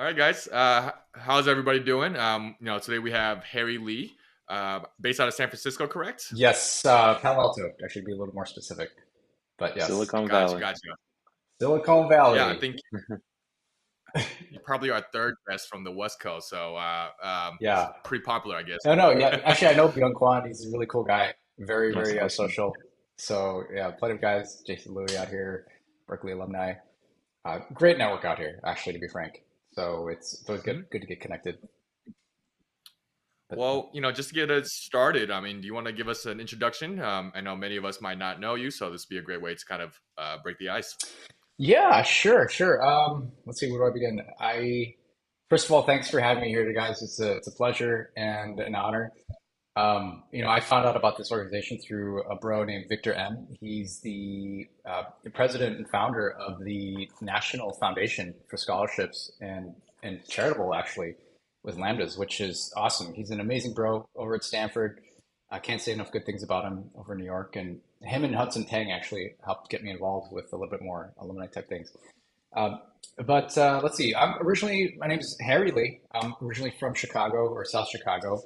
All right, guys. How's everybody doing? Today we have Harry Lee, based out of San Francisco, correct? Yes, Palo Alto, actually be a little more specific, but yes. Silicon Gotcha, Valley. gotcha. Silicon Yeah, I Valley. think you probably are third best from the West Coast, so Yeah. pretty popular, I guess. No, no, yeah. Actually, I know Byung Kwan. He's a really cool guy. Very, That's very awesome. social. So, yeah, plenty of guys. Jason Louis out here, Berkeley alumni. Great network out here, actually, to be frank. So it's always Mhm. good to get connected. But Well, just to get us started, I mean, do you want to give us an introduction? I know many of us might not know you, so this would be a great way to kind of break the ice. yeah, sure, sure. Let's see, where do I begin? First of all, thanks for having me here, guys. It's a pleasure and an honor. I found out about this organization through a bro named Victor M. He's the president and founder of the National Foundation for Scholarships and charitable, actually, with Lambdas, which is awesome. He's an amazing bro over at Stanford. I can't say enough good things about him over in New York. And him and Hudson Tang actually helped get me involved with a little bit more alumni type things. Um, but let's see. My name is Harry Lee. I'm originally from Chicago or South Chicago,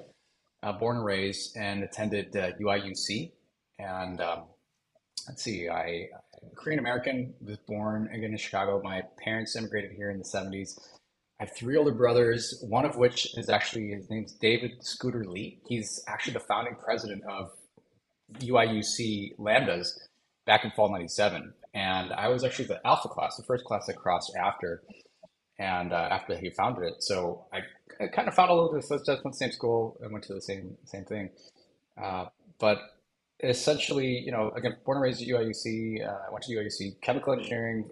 born and raised, and attended UIUC. And let's see, I'm Korean American, was born again in Chicago. My parents immigrated here in the 70s. I have three older brothers, one of which is actually, his name's David Scooter Lee. He's actually the founding president of UIUC Lambdas back in fall 97. And I was actually the alpha class, the first class I crossed after he founded it. So I kind of found a little bit of footsteps, went to the same school and went to the same thing. But essentially, again, born and raised at UIUC, went to UIUC chemical engineering.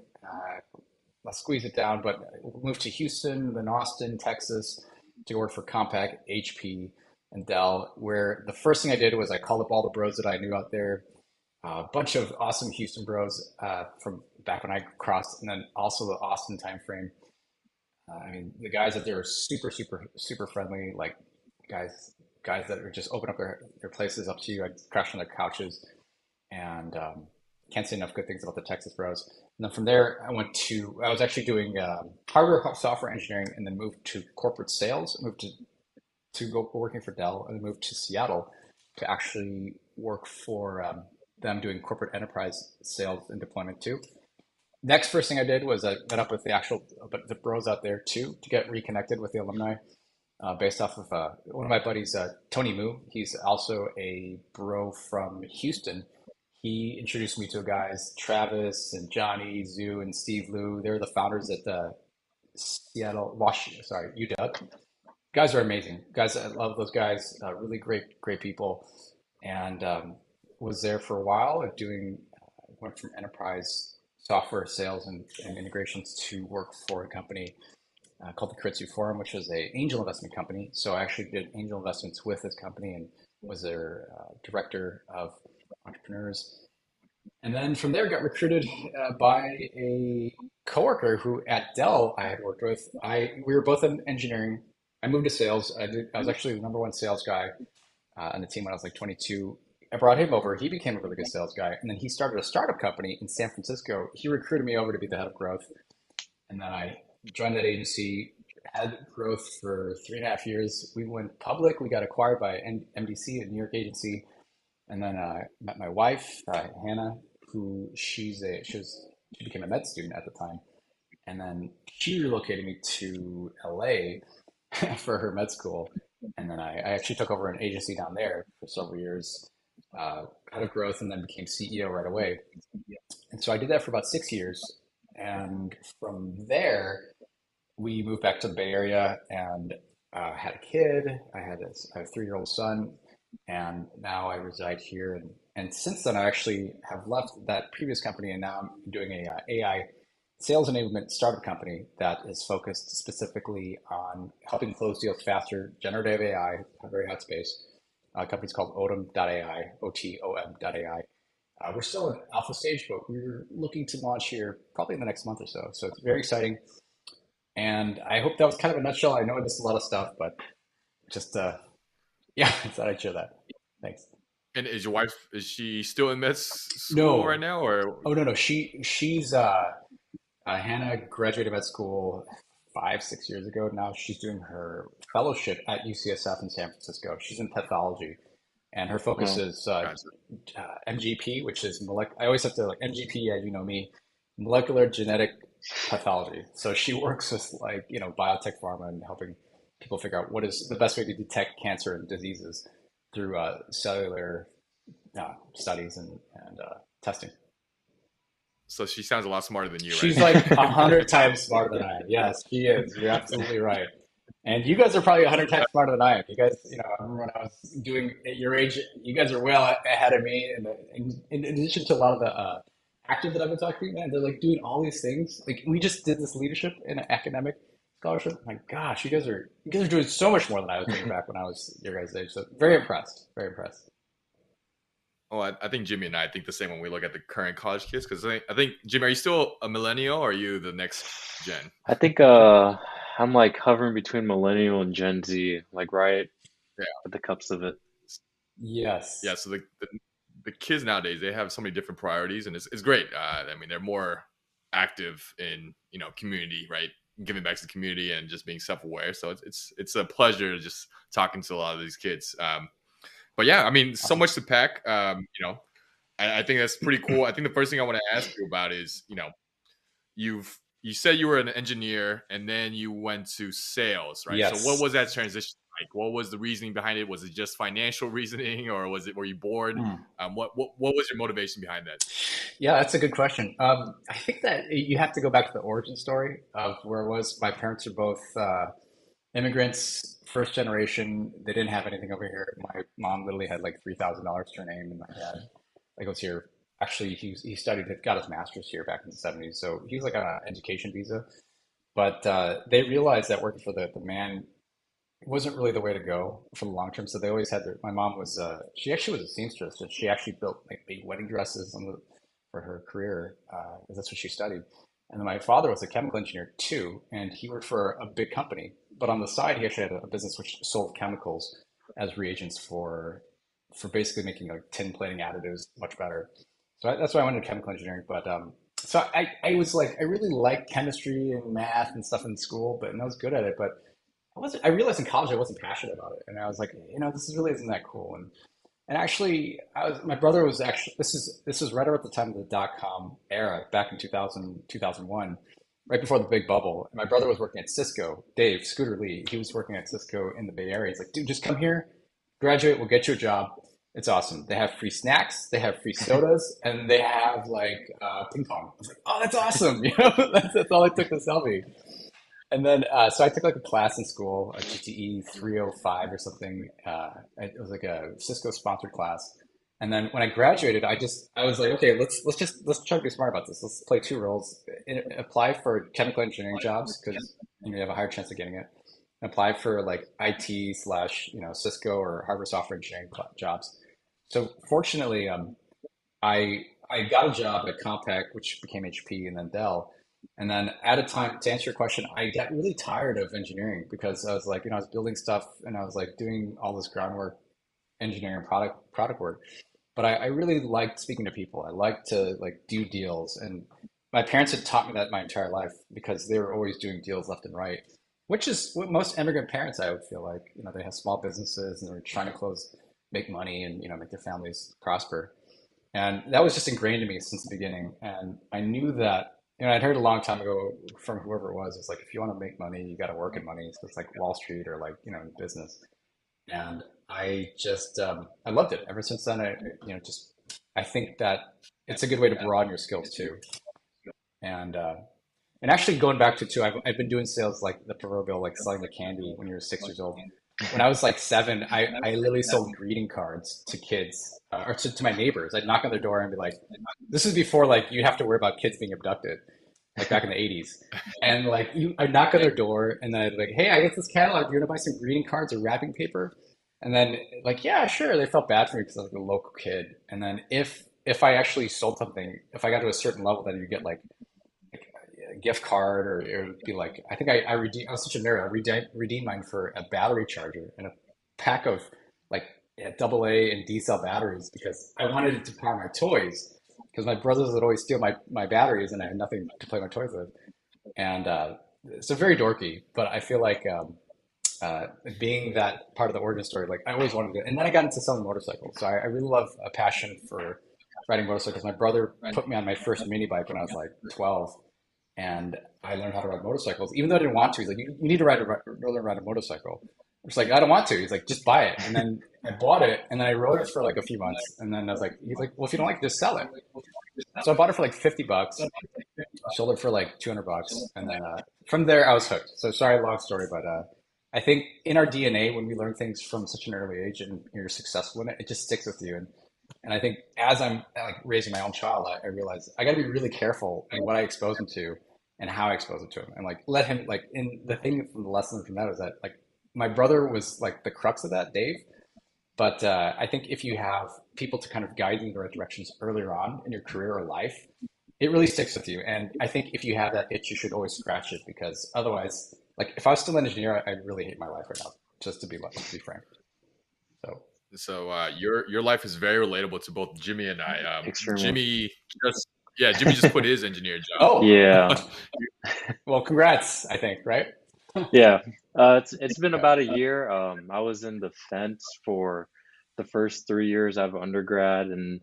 I'll squeeze it down, but moved to Houston, then Austin, Texas, to work for Compaq, HP, and Dell. Where the first thing I did was I called up all the bros that I knew out there, a bunch of awesome Houston bros from back when I crossed, and then also the Austin timeframe. I mean, the guys that they were super, super, super friendly, like guys that would just open up their places up to you. I'd crash on their couches, and can't say enough good things about the Texas Bros. And then from there, I was actually doing hardware software engineering, and then moved to corporate sales. Moved to go working for Dell, and then moved to Seattle to actually work for them doing corporate enterprise sales and deployment too. Next, first thing I did was I met up with the bros out there too to get reconnected with the alumni, based off of one of my buddies, Tony Moo. He's also a bro from Houston. He introduced me to guys, Travis and Johnny Zoo and Steve Liu. They're the founders at the UW. Guys are amazing. Guys, I love those guys. Really great people. And was there for a while went from enterprise software sales and integrations to work for a company called the Kritsu Forum, which was a angel investment company. So I actually did angel investments with this company and was their director of entrepreneurs. And then from there, got recruited by a coworker who at Dell I had worked with. We were both in engineering. I moved to sales. I was actually the number one sales guy on the team when I was like 22. I brought him over. He became a really good sales guy, and then he started a startup company in San Francisco. He recruited me over to be the head of growth, and then I joined that agency. Had growth for 3.5 years. We went public. We got acquired by MDC, a New York agency, and then met my wife, Hannah, who she became a med student at the time, and then she relocated me to LA for her med school, and then I actually took over an agency down there for several years, head of growth, and then became CEO right away. And so I did that for about 6 years, and from there we moved back to the Bay Area and had a kid. I have a 3-year-old son, and now I reside here. And since then, I actually have left that previous company, and now I'm doing a AI sales enablement startup company that is focused specifically on helping close deals faster, generative AI, a very hot space. Company's called Otom.ai, OTOM.ai. We're still in alpha stage, but we're looking to launch here probably in the next month or so. So it's very exciting. And I hope that was kind of a nutshell. I know I missed a lot of stuff, but just yeah, I thought I'd share that. Thanks. And is your wife, is she still in school right No. now, or? Oh no. She's Hannah graduated med school 5, 6 years ago now. She's doing her fellowship at UCSF in San Francisco. She's in pathology, and her focus Oh, is Gotcha. MGP, which is I always have to like MGP, yeah, you know me, molecular genetic pathology. So she works with like biotech pharma and helping people figure out what is the best way to detect cancer and diseases through cellular studies and testing. So she sounds a lot smarter than you, She's like a right? hundred times smarter than I am. Yes, she is. You're absolutely right. And you guys are probably 100 times smarter than I am. You guys, I remember when I was doing at your age, you guys are well ahead of me. And in addition to a lot of the active that I've been talking to, man, they're like doing all these things. Like we just did this leadership in an academic scholarship. My gosh, you guys are doing so much more than I was doing back when I was your guys' age. So very impressed. Very impressed. Oh, I think Jimmy and I think the same when we look at the current college kids. Because I think Jimmy, are you still a millennial or are you the next gen? I think I'm like hovering between millennial and Gen Z, like right Yeah. at the cups of it. Yeah. Yes. So the kids nowadays, they have so many different priorities, and it's great. I mean, they're more active in community, right? Giving back to the community and just being self aware. So it's a pleasure just talking to a lot of these kids. But yeah, I mean, so Awesome. much to pack. I think that's pretty cool. I think the first thing I want to ask you about is, you said you were an engineer and then you went to sales, right? So what Yes. was that transition like? What was the reasoning behind it? Was it just financial reasoning, or were you bored? Mm. What was your motivation behind that? Yeah, that's a good question. I think that you have to go back to the origin story of where it was. My parents are both immigrants, first generation. They didn't have anything over here. My mom literally had like $3,000 to her name, and my dad like was here. Actually, he studied, got his master's here back in the '70s. So he was like on an education visa. But they realized that working for the man wasn't really the way to go for the long term. So they always had my mom was she actually was a seamstress, and she actually built like big wedding dresses for her career because that's what she studied. And then my father was a chemical engineer too, and he worked for a big company. But on the side, he actually had a business which sold chemicals as reagents for basically making like tin plating additives much better. So that's why I went into chemical engineering. But so I was like I really liked chemistry and math and stuff in school, but and I was good at it, but I realized in college I wasn't passionate about it, and I was like, this is really isn't that cool. And actually, my brother was actually this is right around the time of the dot-com era, back in 2000 2001, right before the big bubble. And my brother was working at Cisco. Dave Scooter Lee, he was working at Cisco in the Bay Area. He's like, dude, just come here, graduate, we'll get you a job. It's awesome. They have free snacks, they have free sodas, and they have like ping pong. I was like, oh, that's awesome. That's all it took to sell me. And then, so I took like a class in school, a GTE 305 or something. It was like a Cisco sponsored class. And then when I graduated, I was like, okay, let's try to be smart about this. Let's play two roles. Apply for chemical engineering jobs because you have a higher chance of getting it. Apply for like IT slash Cisco or hardware software engineering jobs. So fortunately, I got a job at Compaq, which became HP, and then Dell. And then at a time, to answer your question, I got really tired of engineering because I was like, I was building stuff and I was like doing all this groundwork, engineering, product work. But I really liked speaking to people. I liked to like do deals, and my parents had taught me that my entire life because they were always doing deals left and right, which is what most immigrant parents I would feel like. They have small businesses and they're trying to make money and make their families prosper. And that was just ingrained in me since the beginning. And I knew that, I'd heard a long time ago from whoever it was, it's like, if you want to make money, you got to work in money. So it's like Wall Street or like, in business. And I just, I loved it. Ever since then, I think that it's a good way to broaden your skills too. And, uh, and actually going back to too, I've been doing sales like the proverbial, like selling the candy when you're 6 years old. When I was like seven, I literally sold greeting cards to kids or to my neighbors. I'd knock on their door and be like, this is before like you have to worry about kids being abducted, like back in the 80s. And like I'd knock on their door and then I'd be like, hey, I got this catalog. Do you want to buy some greeting cards or wrapping paper? And then like, yeah, sure. They felt bad for me because I was like a local kid. And then if I actually sold something, if I got to a certain level, then you get like a gift card, or it would be like I think I redeemed. I was such a nerd. I redeemed mine for a battery charger and a pack of like double A and D cell batteries because I wanted it to power my toys because my brothers would always steal my batteries and I had nothing to play my toys with. And so very dorky, but I feel like uh, being that part of the origin story, like I always wanted to, and then I got into selling motorcycles. So I really love a passion for riding motorcycles. My brother put me on my first mini bike when I was like 12, and I learned how to ride motorcycles, even though I didn't want to. He's like, you need to ride a motorcycle. I was like, I don't want to. He's like, just buy it. And then I bought it, and then I rode it for like a few months, and then I was like, he's like, well, if you don't like it, just sell it. So I bought it for like 50 bucks, sold it for like 200 bucks. And then from there, I was hooked. So sorry, long story, but I think in our DNA, when we learn things from such an early age and you're successful in it, it just sticks with you. And I think as I'm like raising my own child, I realize I got to be really careful in what I expose him to and how I expose it to him. And like let him like in the thing from the lesson from that is that like my brother was like the crux of that, Dave. But I think if you have people to kind of guide you in the right directions earlier on in your career or life, it really sticks with you. And I think if you have that itch, you should always scratch it because otherwise, like if I was still an engineer, I'd really hate my life right now, just to be frank. So So your life is very relatable to both Jimmy and I. Extremely. Jimmy just quit his engineer oh, Yeah. job. well, congrats, I think, right? Yeah. It's been about a year. I was in the fence for the first 3 years out of undergrad, and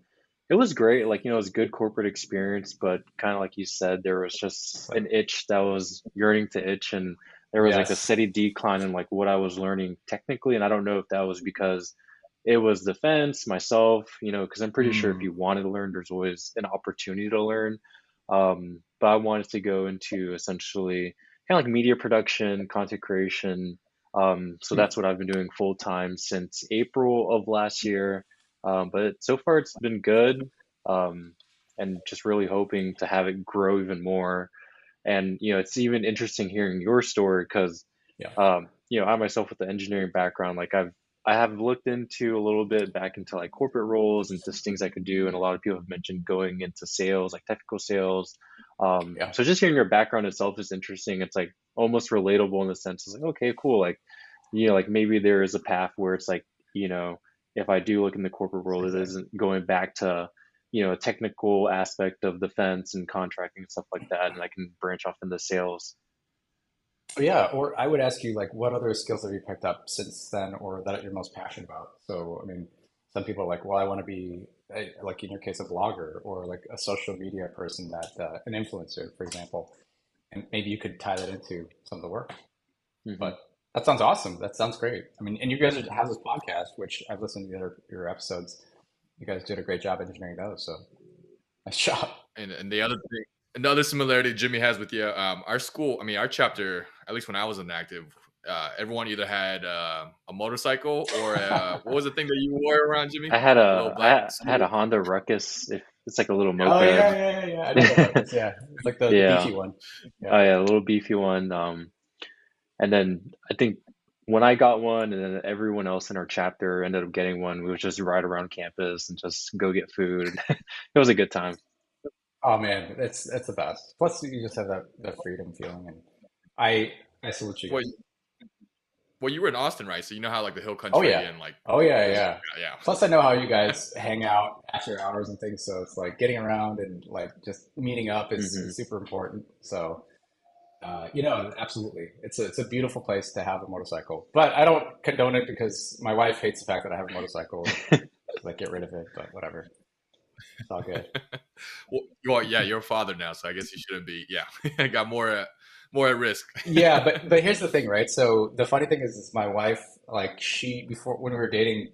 it was great. Like, it was a good corporate experience, but kind of like you said, there was just It's like, an itch that was yearning to itch, and there was like a yes. steady decline in like what I was learning technically. And I don't know if that was because it was the fence, myself, because I'm pretty sure if Mm, you wanted to learn, there's always an opportunity to learn. But I wanted to go into essentially kind of like media production, content creation. So mm. that's what I've been doing full time since April of last year. But so far it's been good. Um, and just really hoping to have it grow even more. And it's even interesting hearing your story because Yeah. I myself with the engineering background, like I have looked into a little bit back into like corporate roles and just things I could do. And a lot of people have mentioned going into sales, like technical sales. Yeah. So just hearing your background itself is interesting. It's like almost relatable in the sense it's like, okay, cool. Like, like maybe there is a path where it's like, you know, if I do look in the corporate world, it Exactly. isn't going back to, a technical aspect of defense and contracting and stuff like that. And I can branch off into sales. Yeah, or I would ask you like what other skills have you picked up since then or that you're most passionate about? So, I mean, some people are like, well, I want to be like in your case, a blogger or like a social media person that an influencer, for example. And maybe you could tie that into some of the work. Hmm. But that sounds awesome. That sounds great. I mean, and you guys have this podcast, which I've listened to your episodes. You guys did a great job engineering those, so nice job. And the other thing, another similarity Jimmy has with you, our school, I mean, our chapter, at least when I was inactive, everyone either had a motorcycle or what was the thing that you wore around, Jimmy? I had The little a black I had scooter. a Honda Ruckus. If it's like a little Oh moped. yeah. I know the Ruckus. Yeah, it's like the Yeah. beefy one. Yeah. Oh yeah, a little beefy one. And then I think when I got one, and then everyone else in our chapter ended up getting one, we would just ride around campus and just go get food. It was a good time. Oh man, it's the best. Plus, you just have that freedom feeling, and I I salute you Well, guys. well, you were in Austin, right? So you know how like the hill Oh country yeah, and like oh yeah, there's yeah. yeah. Plus, I know how you guys hang out after hours and things, so it's like getting around and like just meeting up Hmm. is super important. So, absolutely, it's a beautiful place to have a motorcycle. But I don't condone it because my wife hates the fact that I have a motorcycle and she's like, get rid of it. But whatever, it's all good. Well, yeah, you're a father now, so I guess you shouldn't be. Yeah, I got more at risk. Yeah, but here's the thing, right? So the funny thing is my wife, like she before when we were dating,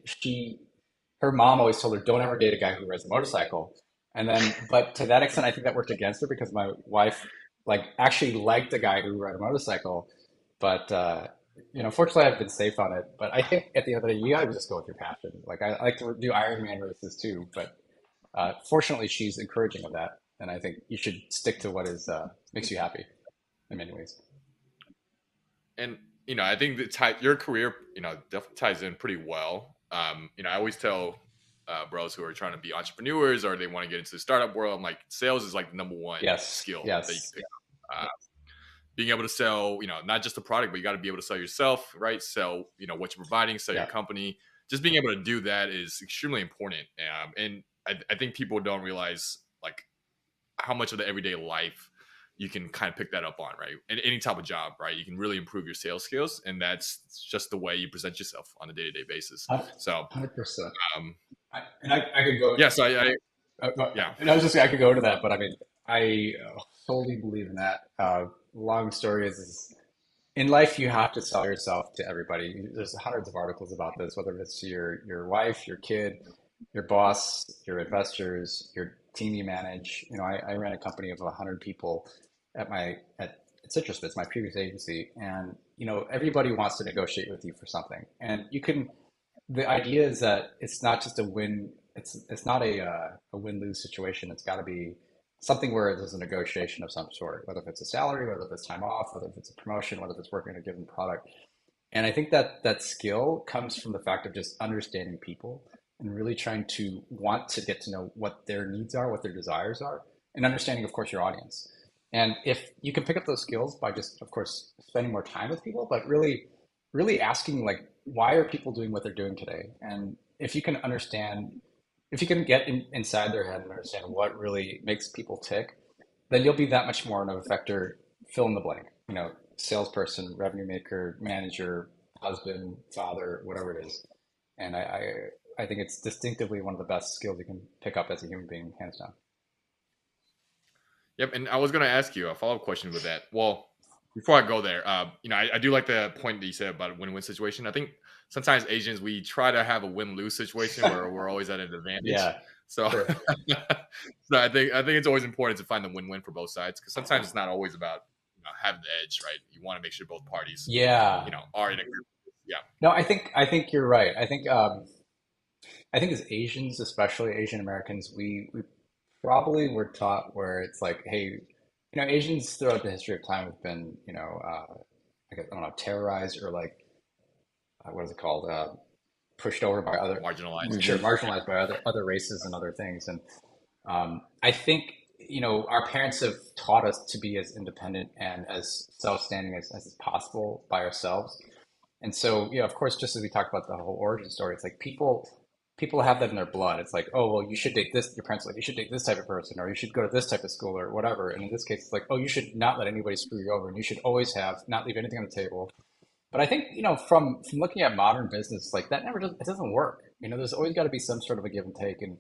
her mom always told her, don't ever date a guy who rides a motorcycle. And then, but to that extent, I think that worked against her because my wife like actually liked the guy who ride a motorcycle. But fortunately, I've been safe on it. But I think at the end of the day, you gotta just go with your passion. Like I like to do Ironman races too, but fortunately, she's encouraging of that, and I think you should stick to what is makes you happy in many ways. And I think your career, definitely ties in pretty well. I always tell bros who are trying to be entrepreneurs or they want to get into the startup world, I'm like, sales is like the number one Yes, skill that you can yes, pick up. Being able to sell, not just a product, but you got to be able to sell yourself, right? Sell, what you're providing, sell your yeah. company. Just being able to do that is extremely important. And I think people don't realize like how much of the everyday life you can kind of pick that up on, right? In any type of job, right? You can really improve your sales skills, and that's just the way you present yourself on a day-to-day basis. So 100%. um, I could go. yeah, so yeah. And I was just I could go into that, but I mean, I wholly believe in that. Long story is in life you have to sell yourself to everybody. There's hundreds of articles about this, whether it's your wife, your kid, your boss, your investors, your team you manage. I ran a company of 100 people at Citrus Bits, my previous agency, and everybody wants to negotiate with you for something, and you can. The idea is that it's not just a win. It's not a win-lose situation. It's got to be something where there's a negotiation of some sort, whether it's a salary, whether it's time off, whether it's a promotion, whether it's working on a given product. And I think that that skill comes from the fact of just understanding people and really trying to want to get to know what their needs are, what their desires are, and understanding, of course, your audience. And if you can pick up those skills by just, of course, spending more time with people, but really asking like, why are people doing what they're doing today? And if you can understand, if you can get inside their head and understand what really makes people tick, then you'll be that much more of an effector, fill in the blank, salesperson, revenue maker, manager, husband, father, whatever it is. And I think it's distinctively one of the best skills you can pick up as a human being, hands down. Yep, and I was going to ask you a follow-up question with that. Well, before I go there, I do like the point that you said about a win-win situation. I think sometimes Asians, we try to have a win-lose situation where we're always at an advantage. Yeah, So, sure. so I think it's always important to find the win-win for both sides, because sometimes it's not always about having the edge, right? You want to make sure both parties, Yeah. are in agreement. Yeah, No, I think you're right. I think as Asians, especially Asian Americans, we probably were taught where it's like, hey, Asians throughout the history of time have been, I don't know, terrorized or like, what is it called? Pushed over by other, marginalized. sure, marginalized by other races and other things. And I think, our parents have taught us to be as independent and as self-standing as possible by ourselves. And so, of course, just as we talked about the whole origin story, it's like people have that in their blood. It's like, oh, well, you should date this, your parents are like, you should date this type of person, or you should go to this type of school or whatever. And in this case, it's like, oh, you should not let anybody screw you over, and you should always not leave anything on the table. But I think, from looking at modern business, like that it doesn't work. There's always got to be some sort of a give and take. And,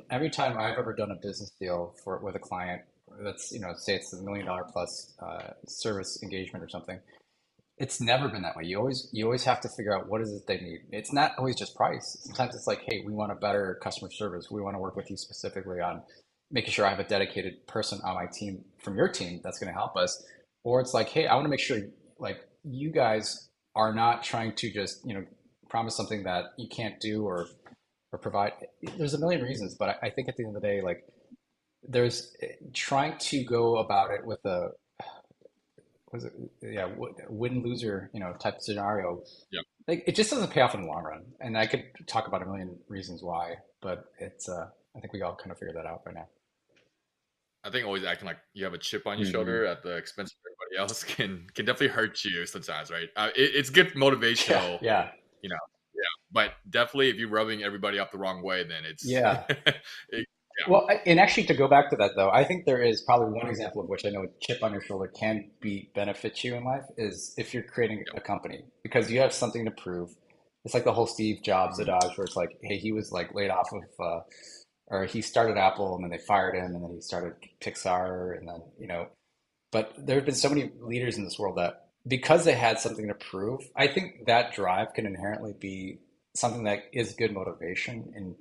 every time I've ever done a business deal with a client that's, say it's $1 million plus service engagement or something, it's never been that way. You always have to figure out what is it they need. It's not always just price. Sometimes it's like, hey, we want a better customer service. We want to work with you specifically on making sure I have a dedicated person on my team from your team that's going to help us. Or it's like, hey, I want to make sure like you guys are not trying to just, promise something that you can't do or provide. There's a million reasons, but I think at the end of the day, like there's trying to go about it with a was it yeah win loser type of scenario. Yeah. Like it just doesn't pay off in the long run. And I could talk about a million reasons why, but it's I think we all kind of figured that out by now. I think always acting like you have a chip on your shoulder at the expense of everybody else can definitely hurt you sometimes, right? It's good motivational, Yeah. yeah, but definitely if you're rubbing everybody up the wrong way, then it's Yeah. it, yeah, Well, and actually, to go back to that though, I think there is probably one example of which I know a chip on your shoulder can be benefit you in life is if you're creating a company because you have something to prove. It's like the whole Steve Jobs adage where it's like, hey, he was like laid off of, or he started Apple and then they fired him and then he started Pixar and then, but there have been so many leaders in this world that because they had something to prove, I think that drive can inherently be something that is good motivation in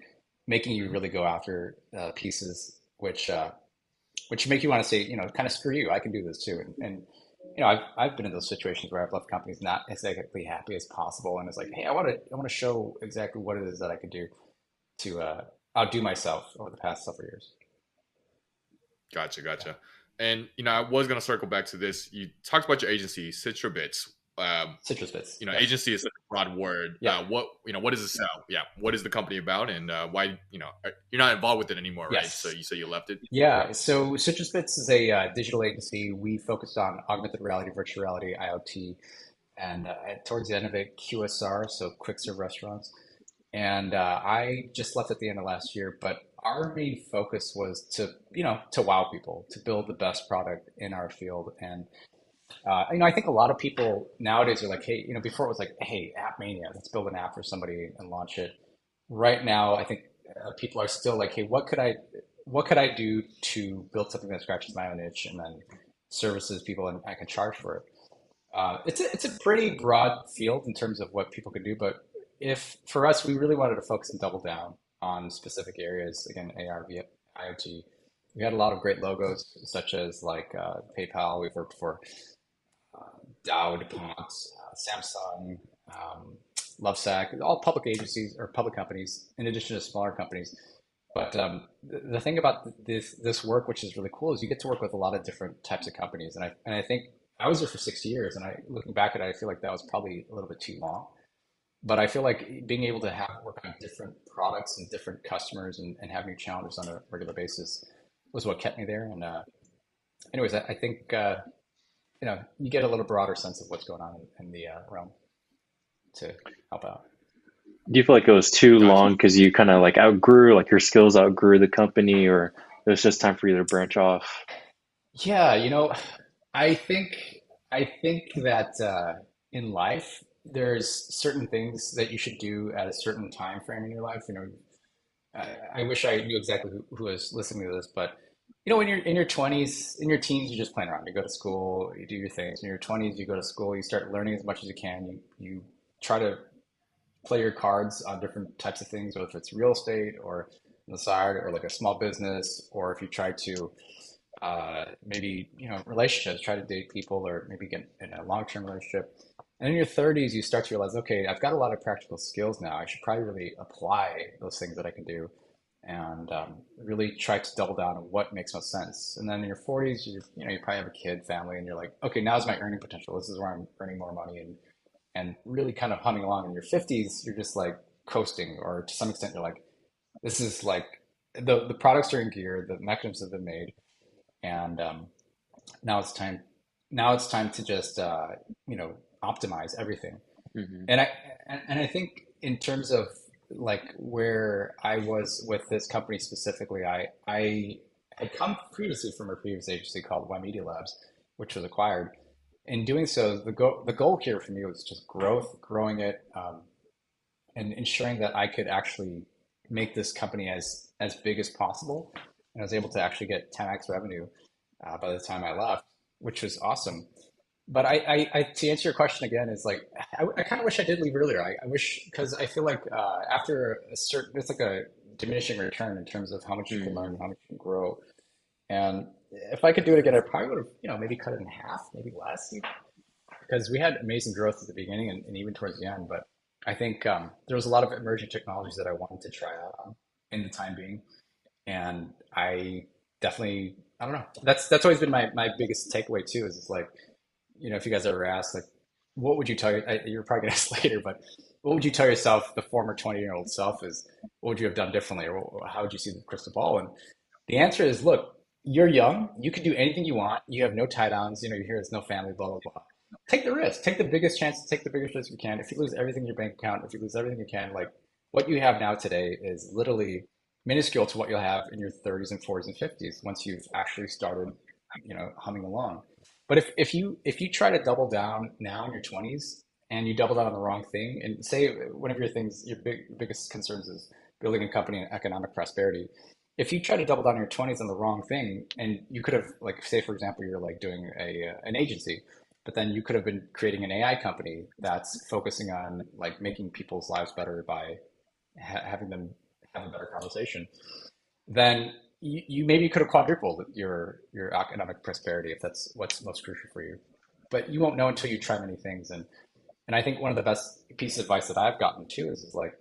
making you really go after pieces which make you want to say, kind of screw you, I can do this too. And I've been in those situations where I've left companies not exactly happy as possible, and it's like, hey, I want to show exactly what it is that I could do to outdo myself over the past several years. gotcha. And I was gonna circle back to this. You talked about your agency, Citrobits. Citrus Bits. Yeah. Agency is such a broad word. Yeah. What does it sell? Yeah, what is the company about, and why you're not involved with it anymore, right? Yes. So you say you left it. Yeah, so Citrus Bits is a digital agency. We focused on augmented reality, virtual reality, IoT, and towards the end of it, QSR, so quick serve restaurants. And I just left at the end of last year, but our main focus was to, to wow people, to build the best product in our field. And, I think a lot of people nowadays are like, hey, before it was like, hey, App Mania, let's build an app for somebody and launch it. Right now, I think people are still like, hey, what could I do to build something that scratches my own itch and then services people and I can charge for it. It's a pretty broad field in terms of what people can do, but if for us, we really wanted to focus and double down on specific areas. Again, AR, IoT. We had a lot of great logos, such as like PayPal. We've worked for Dow, DuPont, Samsung, um, Lovesac, all public agencies or public companies, in addition to smaller companies. But the thing about this work, which is really cool, is you get to work with a lot of different types of companies, and I think I was there for 6 years, and looking back at it, I feel like that was probably a little bit too long. But I feel like being able to have work on different products and different customers and have new challenges on a regular basis was what kept me there. And anyways, I think you get a little broader sense of what's going on in the realm to help out. Do you feel like it was too Gotcha. long because you kind of like outgrew, like your skills outgrew the company, or it was just time for you to branch off? Yeah, I think I think that in life there's certain things that you should do at a certain time frame in your life. I wish I knew exactly who was listening to this, but when you're in your 20s, in your teens, you're just playing around. You go to school, you do your things. In your 20s, you go to school, you start learning as much as you can. You try to play your cards on different types of things, whether it's real estate or on the side or like a small business, or if you try to maybe relationships, try to date people or maybe get in a long-term relationship. And in your 30s, you start to realize, okay, I've got a lot of practical skills now. I should probably really apply those things that I can do and really try to double down on what makes most sense. And then in your 40s, you probably have a kid, family, and you're like, okay, now's my earning potential. This is where I'm earning more money and really kind of humming along. In your 50s, you're just like coasting, or to some extent, you're like, this is like the products are in gear, the mechanisms have been made, and now it's time. Now it's time to just optimize everything. Hmm. And I think in terms of like where I was with this company specifically, I had come previously from a previous agency called Y Media Labs, which was acquired. In doing so, the goal here for me was just growth, growing it, and ensuring that I could actually make this company as big as possible. And I was able to actually get 10x revenue by the time I left, which was awesome. But to answer your question again, is like I kind of wish I did leave earlier. I wish, because I feel like after a certain, it's like a diminishing return in terms of how much you can Mm. learn, how much you can grow. And if I could do it again, I probably would have, maybe cut it in half, maybe less, because we had amazing growth at the beginning and even towards the end. But I think there was a lot of emerging technologies that I wanted to try out on in the time being, and I definitely, I don't know. That's always been my biggest takeaway too. Is it's like, if you guys ever ask, like, what would you tell you're probably gonna ask later, but what would you tell yourself, the former 20-year-old self, is what would you have done differently, or how would you see the crystal ball? And the answer is, look, you're young, you can do anything you want, you have no tie downs, you're here, there's no family, blah, blah, blah. Take the risk, take the biggest chance, take the biggest risk you can. If you lose everything in your bank account, if you lose everything you can, like what you have now today is literally minuscule to what you'll have in your 30s and 40s and 50s once you've actually started, humming along. But if you try to double down now in your 20s and you double down on the wrong thing, and say one of your things, your biggest concerns is building a company and economic prosperity. If you try to double down in your 20s on the wrong thing, and you could have, like, say for example, you're like doing an agency, but then you could have been creating an AI company that's focusing on like making people's lives better by having them have a better conversation, then you maybe could have quadrupled your economic prosperity if that's what's most crucial for you. But you won't know until you try many things. And I think one of the best pieces of advice that I've gotten too is like,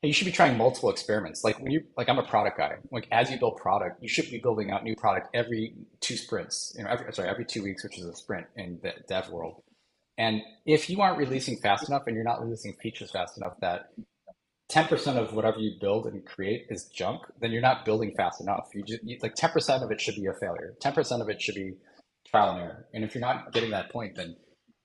hey, you should be trying multiple experiments. Like when you like, I'm a product guy. Like as you build product, you should be building out new product every two sprints. Every 2 weeks, which is a sprint in the dev world. And if you aren't releasing fast enough and you're not releasing features fast enough, that 10% of whatever you build and create is junk, then you're not building fast enough. Like 10% of it should be a failure. 10% of it should be trial and error. And if you're not getting that point, then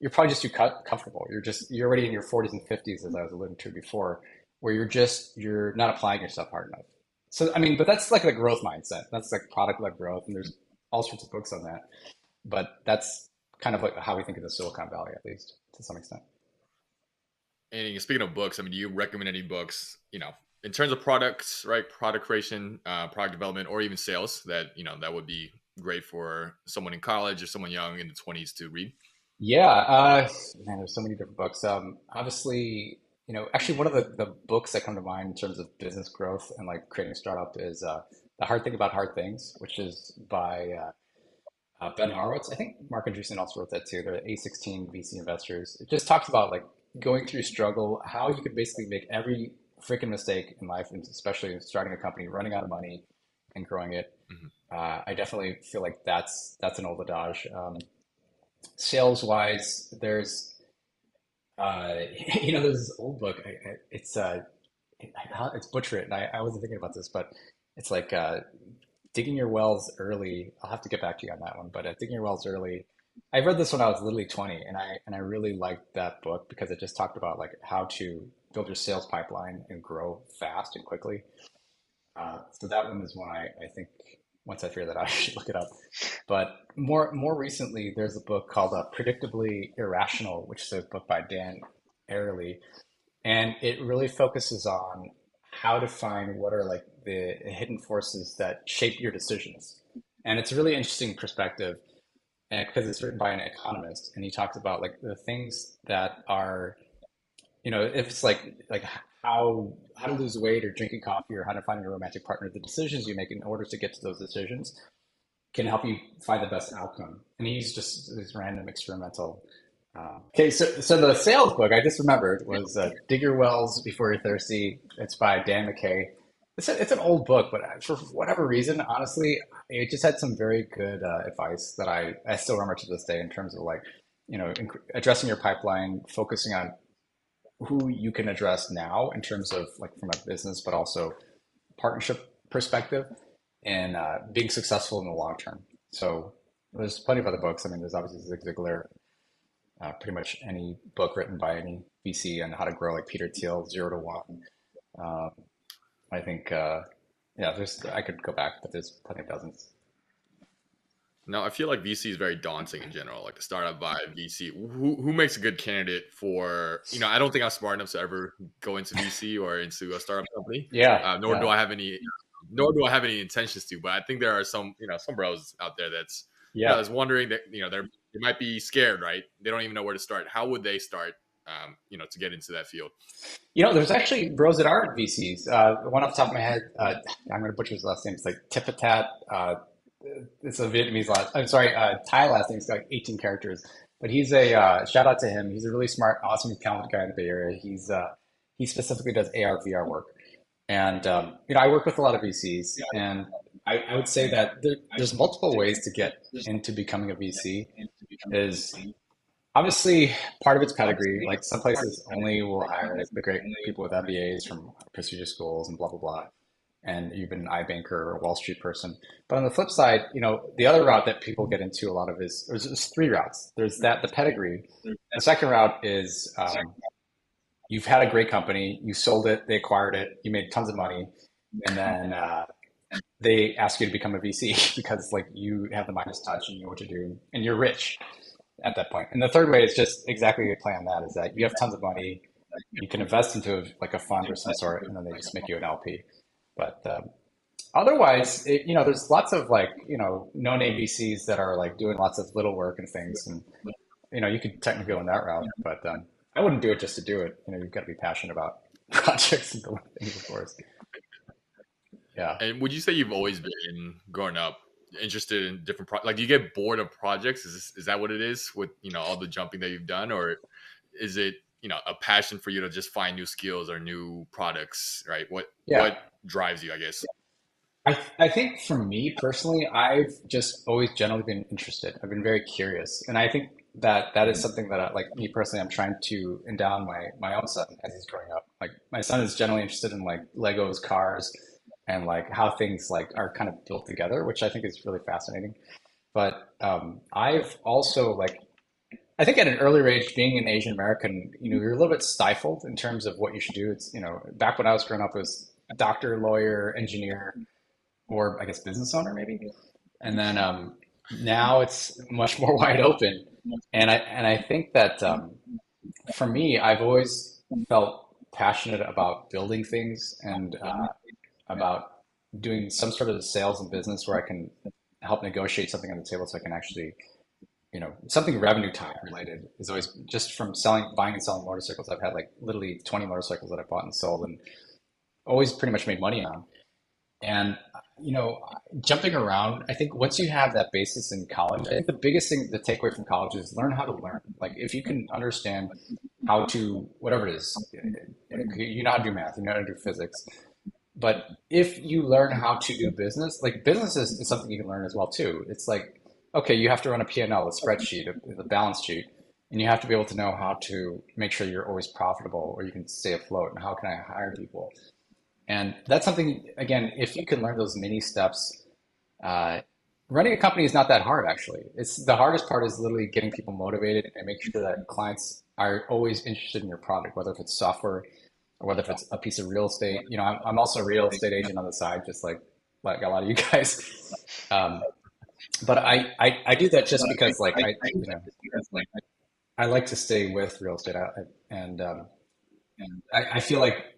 you're probably just too comfortable. You're already in your 40s and 50s, as I was alluding to before, where you're not applying yourself hard enough. So I mean, but that's like the growth mindset. That's like product-led growth, and there's all sorts of books on that. But that's kind of like how we think of the Silicon Valley, at least to some extent. And speaking of books, I mean, do you recommend any books, in terms of products, right? Product creation, product development, or even sales that, that would be great for someone in college or someone young in the 20s to read? Yeah, man, there's so many different books. Obviously, actually one of the books that come to mind in terms of business growth and like creating a startup is The Hard Thing About Hard Things, which is by Ben Horowitz. I think Mark Andreessen also wrote that too. They're A16 VC investors. It just talks about like going through struggle, how you can basically make every freaking mistake in life, and especially starting a company, running out of money, and growing it. Mhm. I definitely feel like that's an old adage. Sales wise, there's there's this old book. It's butcher it, and I wasn't thinking about this, but it's like digging your wells early. I'll have to get back to you on that one, but digging your wells early. I read this when I was literally 20, and I really liked that book because it just talked about like how to build your sales pipeline and grow fast and quickly. So that one is one I think once I figure that out, I should look it up. But more recently, there's a book called Predictably Irrational, which is a book by Dan Ariely, and it really focuses on how to find what are like the hidden forces that shape your decisions. And it's a really interesting perspective, and because it's written by an economist, and he talks about like the things that are, if it's like how to lose weight or drinking coffee or how to find a romantic partner, the decisions you make in order to get to those decisions can help you find the best outcome. And he used just this random experimental. Okay, so the sales book I just remembered was Dig Your Wells Before You're Thirsty. It's by Dan McKay. It's an old book, but for whatever reason, honestly, it just had some very good advice that I still remember to this day in terms of like, addressing your pipeline, focusing on who you can address now in terms of like from a business, but also partnership perspective, and being successful in the long term. So there's plenty of other books. I mean, there's obviously Zig Ziglar, pretty much any book written by any VC on how to grow, like Peter Thiel, 0 to 1. Um, I think, yeah, I could go back, but there's plenty of dozens. Now, I feel like VC is very daunting in general, like the startup vibe, VC. Who makes a good candidate for, I don't think I'm smart enough to ever go into VC or into a startup company, Yeah, nor do yeah, I have any, nor do I have any intentions to. But I think there are some, some bros out there yeah. that's wondering that, they might be scared, right? They don't even know where to start. How would they start, to get into that field? There's actually bros that are VCs. The one off the top of my head, I'm going to butcher his last name. It's like Tipatat. It's a Vietnamese last. I'm sorry, Thai last name. It's got like 18 characters. But he's a shout out to him. He's a really smart, awesome, talented guy in the Bay Area. He specifically does AR VR work, and I work with a lot of VCs, and I would say that there's multiple ways to get into becoming a VC. Is obviously part of its pedigree. Like some places only will hire the great people with MBAs from prestigious schools and blah blah blah, and you've been an iBanker or a Wall Street person. But on the flip side, the other route that people get into a lot of is there's three routes. There's the pedigree. The second route is you've had a great company, you sold it, they acquired it, you made tons of money, and then they ask you to become a VC because like you have the Midas touch and you know what to do, and you're rich at that point. And the third way is just exactly the play on that is that you have tons of money, you can invest into like a fund or some sort, and then they just make you an LP. But otherwise, there's lots of like, no-name VCs that are like doing lots of little work and things. And, you could technically go in that route, but I wouldn't do it just to do it. You've got to be passionate about projects and delivering things, of course. Yeah. And would you say you've always been growing up interested in different like do you get bored of projects? Is that what it is with all the jumping that you've done, or is it a passion for you to just find new skills or new products, right? Yeah. What drives you, I guess? I think for me personally, I've just always generally been interested. I've been very curious, and I think that is something that like me personally, I'm trying to endow in my own son as he's growing up. Like my son is generally interested in like Legos, cars, and like how things like are kind of built together, which I think is really fascinating. But I've also like I think at an earlier age, being an Asian American, you're a little bit stifled in terms of what you should do. It's back when I was growing up, it was doctor, lawyer, engineer, or I guess business owner maybe. And then now it's much more wide open. And I think that for me, I've always felt passionate about building things and about doing some sort of sales and business where I can help negotiate something on the table so I can actually, something revenue type related is always just from buying and selling motorcycles. I've had like literally 20 motorcycles that I bought and sold and always pretty much made money on. And, you know, jumping around, I think once you have that basis in college, I think the biggest thing to take away from college is learn how to learn. Like if you can understand how to, whatever it is, you know how to do math, you know how to do physics. But if you learn how to do business, like business is something you can learn as well too. It's like, okay, you have to run a P&L, a spreadsheet, a balance sheet, and you have to be able to know how to make sure you're always profitable or you can stay afloat and how can I hire people. And that's something, again, if you can learn those mini steps, uh, running a company is not that hard, actually. It's the hardest part is literally getting people motivated and making sure that clients are always interested in your product, whether if it's software or whether if it's a piece of real estate. You know, I'm also a real estate agent on the side, just like a lot of you guys. Um, but I do that just because like I like to stay with real estate and I feel like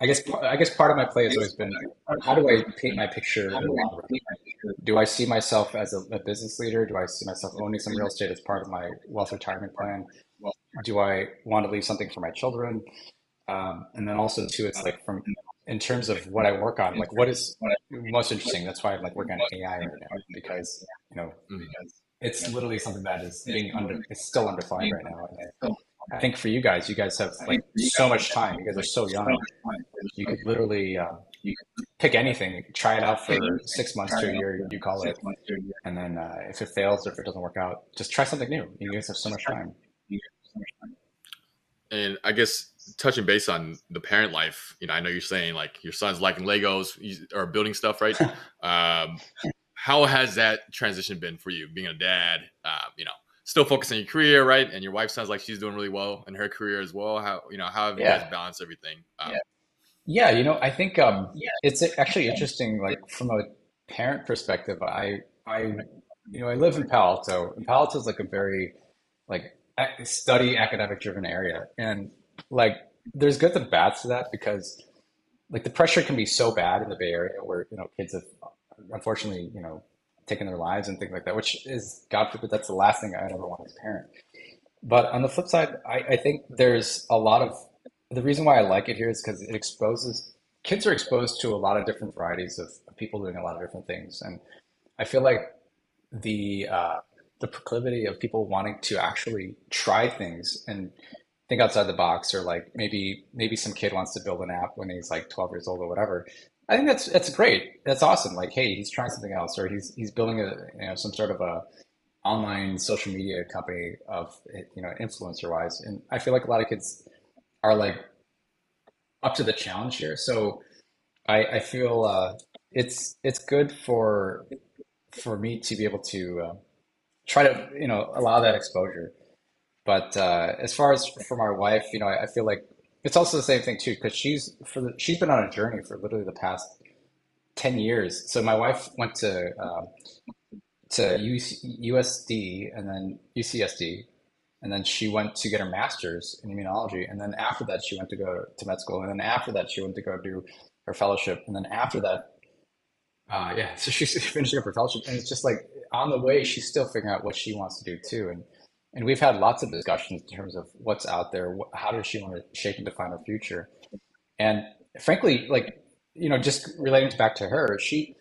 I guess part of my play has always been how do I paint my picture in the long run? Do I see myself as a business leader? Do I see myself owning some real estate as part of my wealth retirement plan? Do I want to leave something for my children? And then also too, it's like from in terms of what I work on, like what is most interesting. That's why I'm like working on AI right now because you know Mhm. it's literally something that is it's still undefined right now. And I think for you guys have like so much time. You guys are so young. You could literally pick anything, try it out for 6 months to a year, you call it, and then if it fails or if it doesn't work out, just try something new. You guys have so much time. And I guess touching base on the parent life, I know you're saying like your son's liking Legos or building stuff, right? Um, how has that transition been for you, being a dad? Still focusing on your career, right? And your wife sounds like she's doing really well in her career as well. How have you guys Yeah. balanced everything? Yeah, I think it's actually interesting. Like from a parent perspective, I live in Palo Alto, and Palo Alto is like a very like study academic driven area, and like there's good and bads to that because like the pressure can be so bad in the Bay Area where kids have unfortunately taken their lives and things like that, which is God forbid that's the last thing I'd ever want as a parent. But on the flip side, I think there's a lot of the reason why I like it here is because it exposes kids are exposed to a lot of different varieties of people doing a lot of different things, and I feel like the uh, the proclivity of people wanting to actually try things and think outside the box, or like maybe some kid wants to build an app when he's like 12 years old or whatever. I think that's great. That's awesome. Like, hey, he's trying something else, or he's building a some sort of a online social media company of influencer wise. And I feel like a lot of kids are like up to the challenge here. So I feel it's good for me to be able to try to allow that exposure. But as far as for my wife, I feel like it's also the same thing too because she's been on a journey for literally the past 10 years. So my wife went to USD and then UCSD, and then she went to get her master's in immunology, and then after that she went to go to med school, and then after that she went to go do her fellowship, and then after that, yeah, so she's finishing up her fellowship, and it's just like on the way she's still figuring out what she wants to do too, and we've had lots of discussions in terms of what's out there, how does she want to shape and define her future, and frankly, like, just relating back to her, she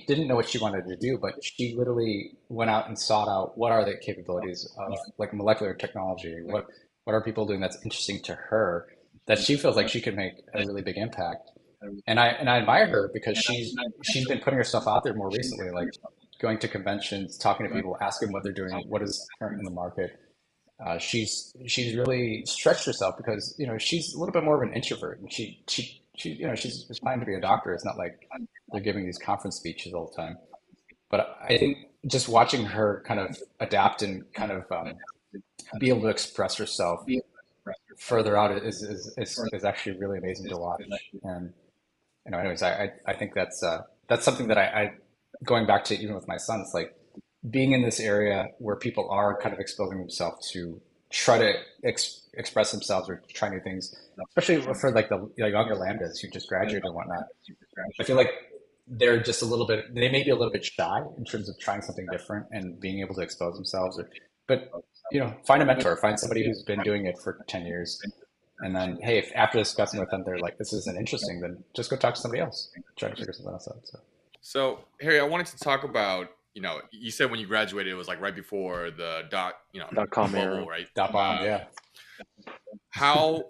didn't know what she wanted to do, but she literally went out and sought out what are the capabilities of like molecular technology, what are people doing that's interesting to her that she feels like she could make a really big impact. And I admire her because she's been putting herself out there more recently, like going to conventions, talking to people, asking what they're doing, what is current in the market. She's really stretched herself because she's a little bit more of an introvert, and she she's aspiring to be a doctor. It's not like they're giving these conference speeches all the time. But I think just watching her kind of adapt and kind of be able to express herself further out is actually really amazing to watch. And anyways, I think that's something that I going back to even with my son, it's like being in this area where people are kind of exposing themselves to try to express themselves or try new things, especially for like the younger lambdas who just graduated and whatnot. I feel like they're just a little bit, they may be a little bit shy in terms of trying something different and being able to expose themselves. But, find a mentor, find somebody who's been doing it for 10 years. And then, hey, if after discussing with them, they're like, this isn't interesting, then just go talk to somebody else, try to figure something else out. So, So, Harry, I wanted to talk about, you said when you graduated, it was like right before the .com era. bubble, right? dot bomb, yeah. How,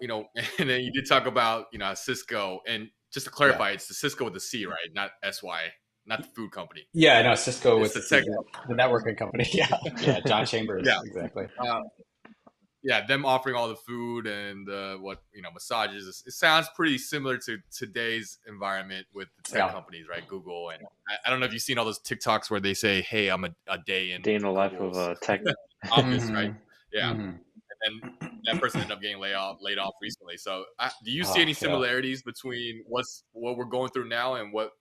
and then you did talk about, Cisco, and just to Yeah. clarify, it's the Cisco with the C, right? Not SY, not the food company. Yeah, no, Cisco It's with the the tech. C, the networking company. Yeah. Yeah. John Chambers. Yeah. Exactly. Uh, yeah, them offering all the food and what massages. It sounds pretty similar to today's environment with the tech Yeah. companies, right? Google, and I don't know if you've seen all those TikToks where they say, "Hey, I'm a day in Day in the life of Google's a tech. office," right? hmm Yeah, hmm and that person ended up getting laid off recently. So, do you see Oh, any yeah. similarities between what we're going through now and what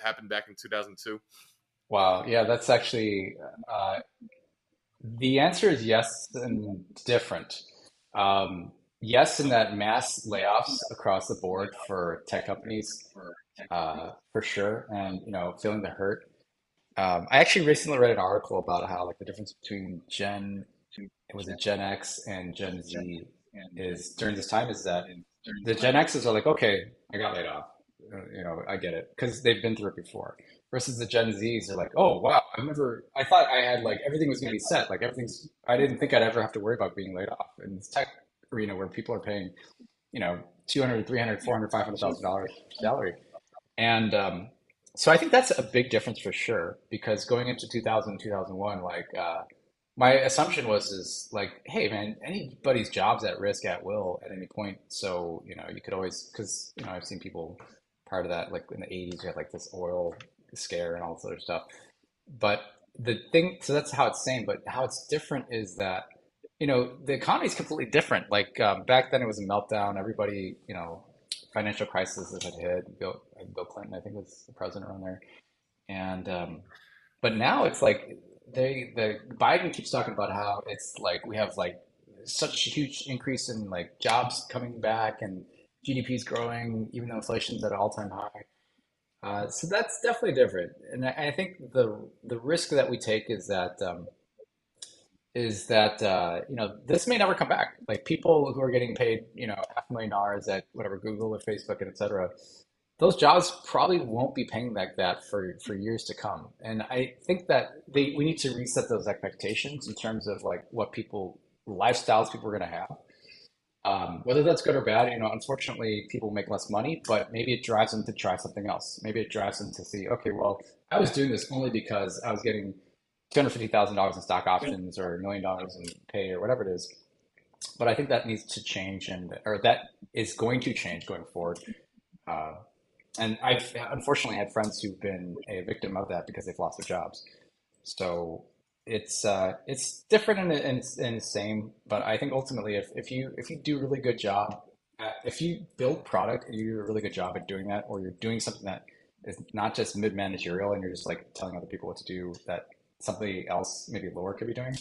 happened back in 2002? Wow. Yeah, that's actually the answer is yes and different. Yes, in that mass layoffs across the board for tech companies, for sure, and feeling the hurt. I actually recently read an article about how like the difference between was it Gen X and Gen Z is during this time is that the Gen X's are like, okay, I got laid off. I get it because they've been through it before. Versus the Gen Zs are like, oh wow, I thought I had like everything was gonna be set. Like I didn't think I'd ever have to worry about being laid off in this tech arena where people are paying, 200, 300, 400, $500,000 salary. And so I think that's a big difference for sure, because going into 2000, 2001, like my assumption was is like, hey man, anybody's job's at risk at will at any point. So, you could always, because, I've seen people prior to that, like in the 80s, you had like this oil scare and all this other stuff. But the thing, so that's how it's same, but how it's different is that, the economy is completely different. Like back then it was a meltdown. Everybody, financial crisis that had hit. Bill Clinton, I think, was the president around there. And but now it's like the Biden keeps talking about how it's like we have like such a huge increase in like jobs coming back and GDP is growing even though inflation's at an all-time high. So that's definitely different. And I think the risk that we take is that this may never come back. Like people who are getting paid $500,000 at whatever Google or Facebook and et cetera, those jobs probably won't be paying like that for years to come. And I think that we need to reset those expectations in terms of like what lifestyles people are going to have. Whether that's good or bad, unfortunately, people make less money, but maybe it drives them to try something else. Maybe it drives them to see, okay, well, I was doing this only because I was getting $250,000 in stock options or $1 million in pay or whatever it is. But I think that needs to change, or that is going to change going forward. Uh, and I've unfortunately had friends who've been a victim of that because they've lost their jobs. So it's different in the same, but I think ultimately if you do a really good job, if you build product and you do a really good job at doing that, or you're doing something that is not just mid-managerial and you're just like telling other people what to do that somebody else maybe lower could be doing,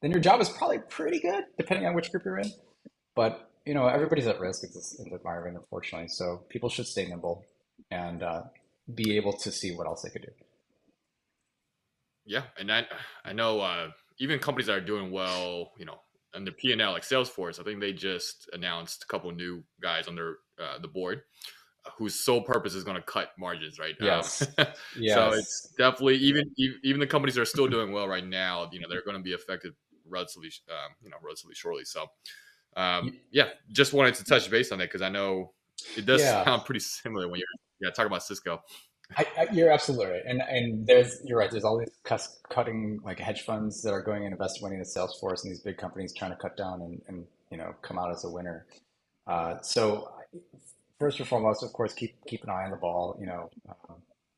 then your job is probably pretty good depending on which group you're in. But everybody's at risk in this environment, unfortunately. So people should stay nimble and be able to see what else they could do. Yeah, and I know even companies that are doing well, on their P&L, like Salesforce, I think they just announced a couple of new guys on their the board whose sole purpose is going to cut margins, right? Yes. So it's Yes. definitely even the companies that are still doing well right now, they're going to be affected relatively, relatively shortly. So, yeah, just wanted to touch base on that because I know it does Yeah. sound pretty similar when you're talking about Cisco. You're absolutely right, and you're right. There's all these cutting like hedge funds that are going and investing money into Salesforce, and these big companies trying to cut down and come out as a winner. So first and foremost, of course, keep an eye on the ball.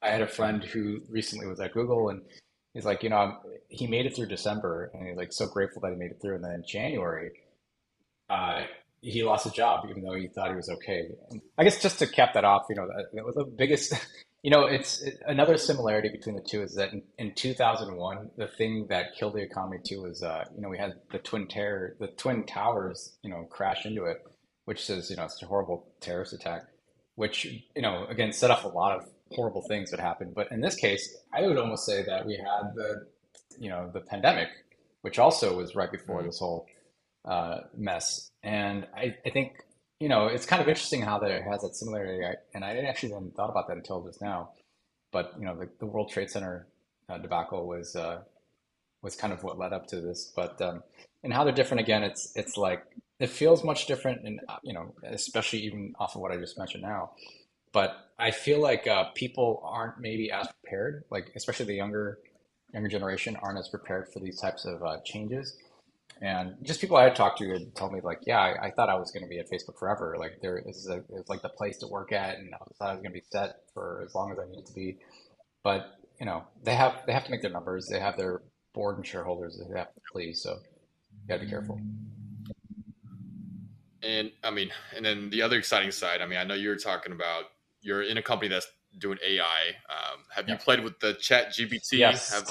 I had a friend who recently was at Google, and he's like, he made it through December, and he's like so grateful that he made it through, and then in January, uh, he lost his job, even though he thought he was okay. And I guess just to cap that off, the biggest, another similarity between the two is that in 2001, the thing that killed the economy too was, we had the twin towers, crash into it, which is, such a horrible terrorist attack, which, again, set off a lot of horrible things that happened. But in this case, I would almost say that we had the pandemic, which also was right before Mm. this whole mess. And I think, it's kind of interesting how that it has that similarity. And I didn't actually even thought about that until just now. But, the World Trade Center debacle was kind of what led up to this. But and how they're different again, it's like it feels much different, and especially even off of what I just mentioned now. But I feel like people aren't maybe as prepared, like especially the younger generation aren't as prepared for these types of changes. And just people I had talked to had told me like, yeah, I thought I was going to be at Facebook forever. Like it's like the place to work at, and I thought I was going to be set for as long as I needed to be. But they have to make their numbers. They have their board and shareholders that they have to please. So you got to be careful. And I mean, and then the other exciting side. I mean, I know you were talking about you're in a company that's doing AI. Have you Yeah. played with the Chat GPT? Have Yes.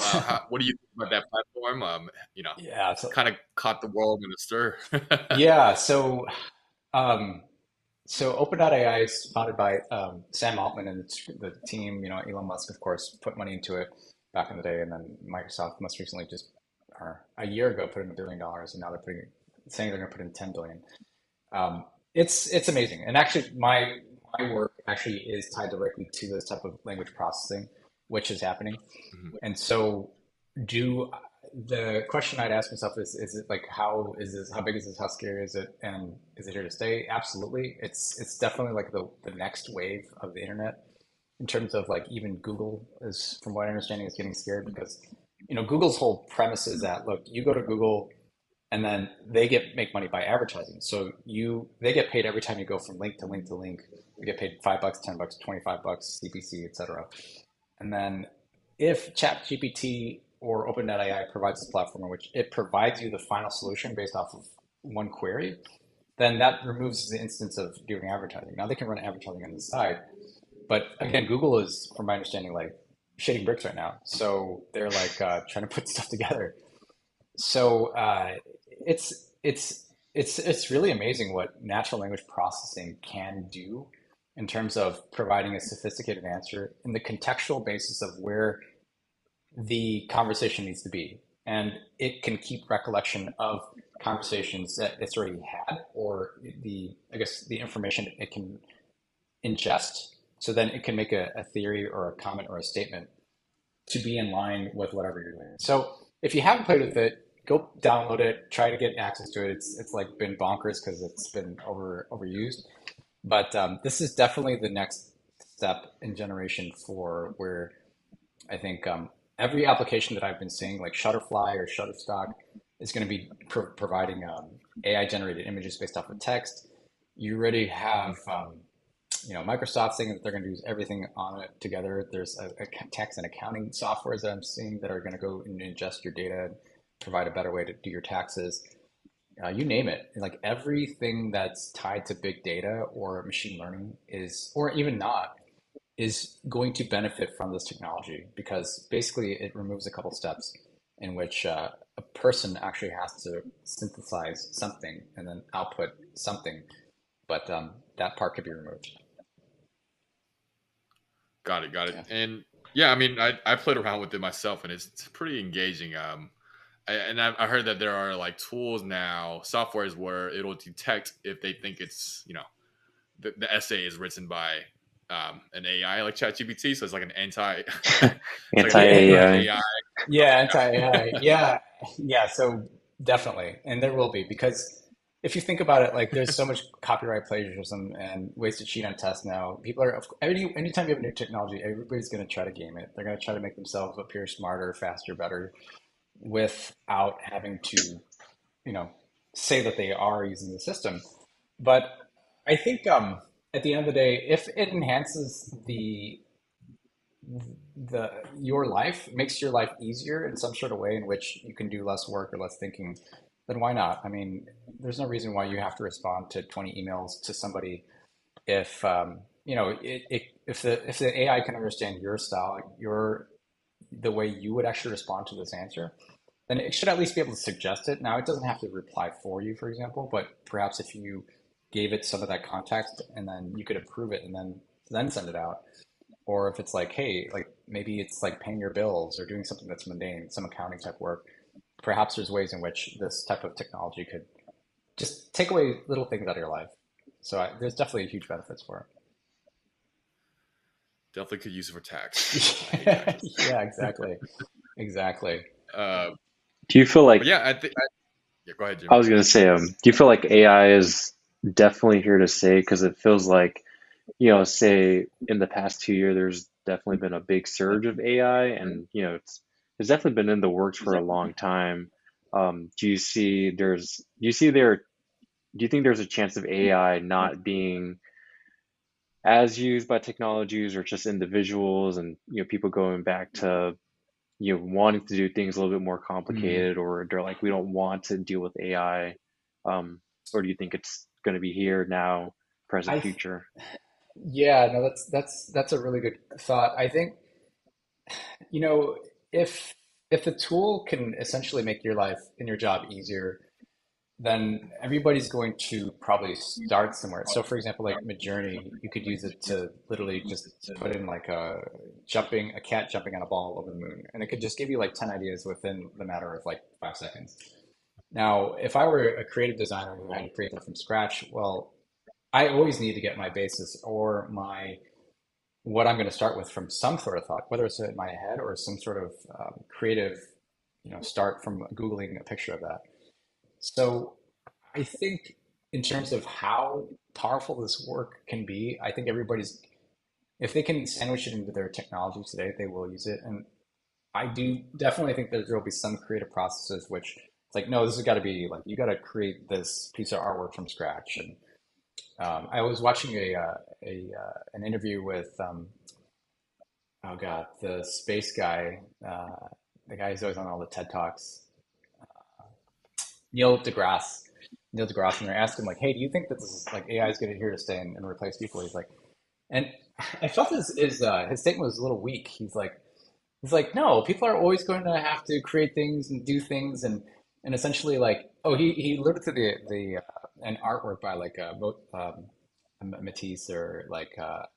what do you think about that platform? Yeah. So kind of caught the world in a stir. yeah. Um, So OpenAI is founded by Sam Altman and the team. Elon Musk, of course, put money into it back in the day, and then Microsoft most recently just a year ago put in $1 billion, and now saying they're going to put in 10 billion. It's amazing, and actually, my work actually is tied directly to this type of language processing, which is happening. Mhm. And so, do the question I'd ask myself is it like how big is this? How scary is it? And is it here to stay? Absolutely. It's definitely like the next wave of the internet in terms of like even Google is, from what I understand, is getting scared because Google's whole premise is that look, you go to Google and then they make money by advertising. So they get paid every time you go from link to link to link. They get paid $5, $10, $25, CPC, etc. And then if ChatGPT or OpenAI provides this platform in which it provides you the final solution based off of one query, then that removes the instance of doing advertising. Now they can run advertising on the side, but again, Google is, from my understanding, like shitting bricks right now. So they're like trying to put stuff together. So it's really amazing what natural language processing can do in terms of providing a sophisticated answer in the contextual basis of where the conversation needs to be. And it can keep recollection of conversations that it's already had, or I guess the information it can ingest. So then it can make a theory or a comment or a statement to be in line with whatever you're doing. So if you haven't played with it, go download it, try to get access to it. It's like been bonkers because it's been overused. But this is definitely the next step in generation for where I think every application that I've been seeing, like Shutterfly or Shutterstock, is going to be providing AI generated images based off of text. You already have, Microsoft saying that they're going to use everything on it together. There's a tax and accounting softwares that I'm seeing that are going to go and ingest your data and provide a better way to do your taxes. You name it. Like everything that's tied to big data or machine learning is, or even not, is going to benefit from this technology because basically it removes a couple steps in which a person actually has to synthesize something and then output something, but that part could be removed. Got it, got it. Yeah. And yeah, I mean, I played around with it myself, and it's pretty engaging. I heard that there are like tools now, softwares where it'll detect if they think it's the essay is written by an AI like ChatGPT, so it's like an it's like an anti Anti-AI. AI. Yeah, anti-AI. Yeah, yeah. So definitely, and there will be because if you think about it, like there's so much copyright plagiarism and ways to cheat on tests now. People are anytime you have new technology, everybody's going to try to game it. They're going to try to make themselves appear smarter, faster, better, without having to, you know, say that they are using the system. But I think at the end of the day, if it enhances the your life, makes your life easier in some sort of way in which you can do less work or less thinking, then why not? I mean, there's no reason why you have to respond to 20 emails to somebody if if the AI can understand your style, your the way you would actually respond to this answer, then it should at least be able to suggest it. Now, it doesn't have to reply for you, for example, but perhaps if you gave it some of that context and then you could approve it and then send it out. Or if it's like, hey, like maybe it's like paying your bills or doing something that's mundane, some accounting type work. Perhaps there's ways in which this type of technology could just take away little things out of your life. So there's definitely huge benefits for Definitely could use it for tax. I hate it. taxes. Yeah, exactly. Exactly. Uh, Do you feel but like yeah, I think. Yeah, go ahead, I Jimmy. was gonna say, do you feel like AI is definitely here to stay? Because it feels like, say in the past 2 years, there's definitely been a big surge of AI, and it's definitely been in the works for a long time. Do you think there's a chance of AI not being as used by technologies or just individuals, and people going back to wanting to do things a little bit more Hmm. complicated, or they're like, we don't want to deal with AI, or do you think it's going to be here now, present, I future? Yeah, no, that's a really good thought. I think, you know, if if the tool can essentially make your life and your job easier, then everybody's going to probably start somewhere. So for example, like Midjourney, you could use it to literally just put in like a cat jumping on a ball over the moon, and it could just give you like 10 ideas within the matter of like 5 seconds. Now, if I were a creative designer who had to create that from scratch, well, I always need to get my basis or my what I'm going to start with from some sort of thought, whether it's in my head or some sort of creative, start from Googling a picture of that. So I think in terms of how powerful this work can be, I think everybody's, if they can sandwich it into their technology today, they will use it. And I do definitely think that there will be some creative processes which it's like, no, this has got to be like, you got to create this piece of artwork from scratch. And I was watching an interview with oh God, the space guy, the guy who's always on all the TED Talks, Neil deGrasse. Neil deGrasse, and they're asking like, "Hey, do you think that this is like AI is going to here to stay and replace people?" He's like, and I felt his statement was a little weak. He's like, no, people are always going to have to create things and do things and essentially like, oh, he alluded to the an artwork by like Matisse or like a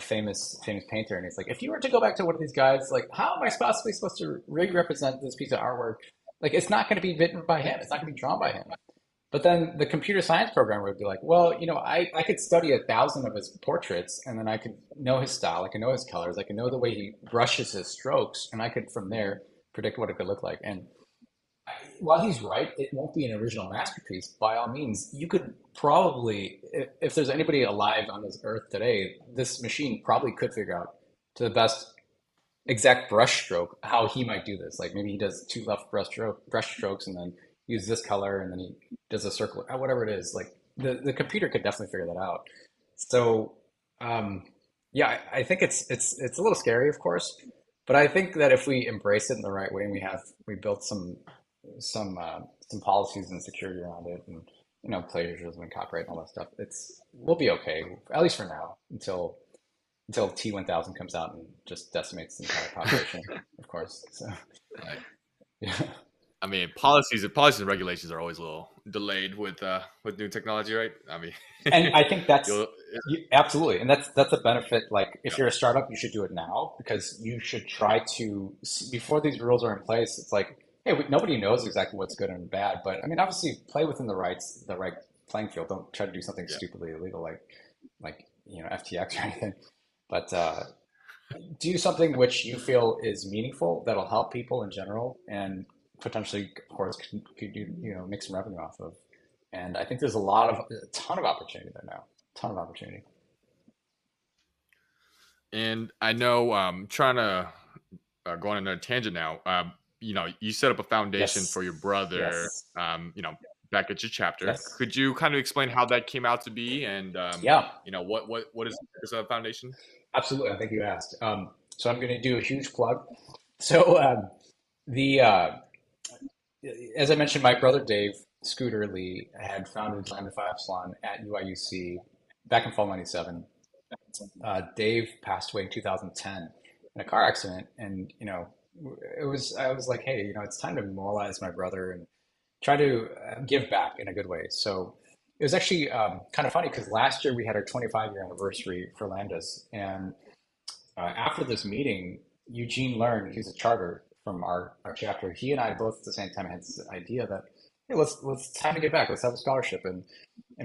famous painter, and he's like, if you were to go back to one of these guys, like, how am I possibly supposed to re-represent this piece of artwork? Like, it's not going to be written by him. It's not going to be drawn by him. But then the computer science programmer would be like, well, I could study 1,000 of his portraits, and then I could know his style, I could know his colors, I could know the way he brushes his strokes, and I could from there predict what it could look like. And while he's right, it won't be an original masterpiece. By all means, you could probably, if there's anybody alive on this earth today, this machine probably could figure out to the best exact brush stroke how he might do this. Like maybe he does two left brush strokes and then use this color and then he does a circle, whatever it is. Like the computer could definitely figure that out. So yeah, I think it's a little scary, of course, but I think that if we embrace it in the right way and we built some some policies and security around it and plagiarism and copyright and all that stuff, we'll be okay, at least for now, until T1000 comes out and just decimates the entire population, of course. So Right. yeah. I mean, policies and regulations are always a little delayed with new technology, right? I mean, And I think that's you'll absolutely, and that's a benefit. Like if yeah, you're a startup, you should do it now because you should try to before these rules are in place. It's like, hey, nobody knows exactly what's good and bad, but I mean, obviously, play within the right playing field. Don't try to do something yeah. stupidly illegal like FTX or anything. But do something which you feel is meaningful that'll help people in general and potentially, of course, could make some revenue off of. And I think there's a ton of opportunity there now, ton of opportunity. And I know, trying to go on another tangent now. You set up a foundation Yes, for your brother. yes, Back at your chapter. yes, Could you kind of explain how that came out to be, and yeah, what is this foundation? absolutely. I think you asked. So I'm going to do a huge plug. So the as I mentioned, my brother Dave Scooter Lee had founded Lambda Phi Epsilon at UIUC back in fall '97. Dave passed away in 2010 in a car accident, and I was like, hey, it's time to memorialize my brother and try to give back in a good way. So it was actually kind of funny because last year we had our 25-year anniversary for Lambdas, and after this meeting, Eugene learned he's a charter from our chapter. He and I both at the same time had this idea that hey, let's time to get back. Let's have a scholarship, and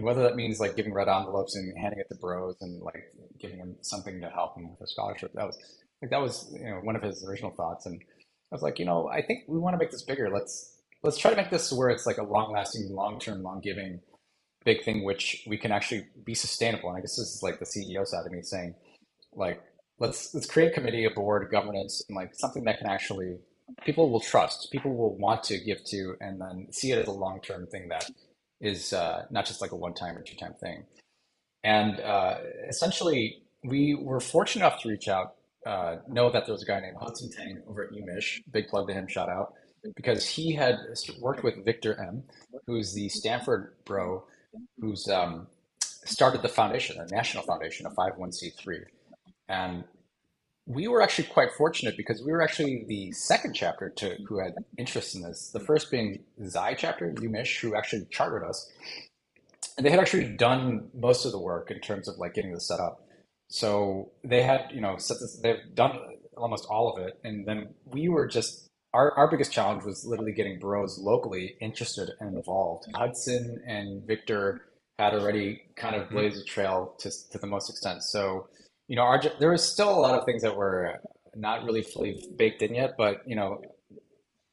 whether that means like giving red envelopes and handing it to bros and like giving him something to help him with a scholarship. That was one of his original thoughts, and I was like, I think we want to make this bigger. Let's try to make this where it's like a long lasting, long term, long giving big thing, which we can actually be sustainable. And I guess this is like the CEO side of me saying, like, let's create a committee, a board, governance, and like something that can actually people will trust, people will want to give to, and then see it as a long term thing that is not just like a one time or two time thing. And essentially, we were fortunate enough to reach out, know that there was a guy named Hudson Tang over at UMich, big plug to him, shout out, because he had worked with Victor M, who's the Stanford bro, who's started the foundation, a national foundation, a 501(c)(3). And we were actually quite fortunate because we were actually the second chapter to who had interest in this. The first being Xi chapter, UMich, who actually chartered us. And they had actually done most of the work in terms of like getting this set up. So they had, they've done almost all of it. And then we were just, our biggest challenge was literally getting bros locally interested and involved. Hudson and Victor had already kind of blazed a trail to the most extent. So, there was still a lot of things that were not really fully baked in yet, but,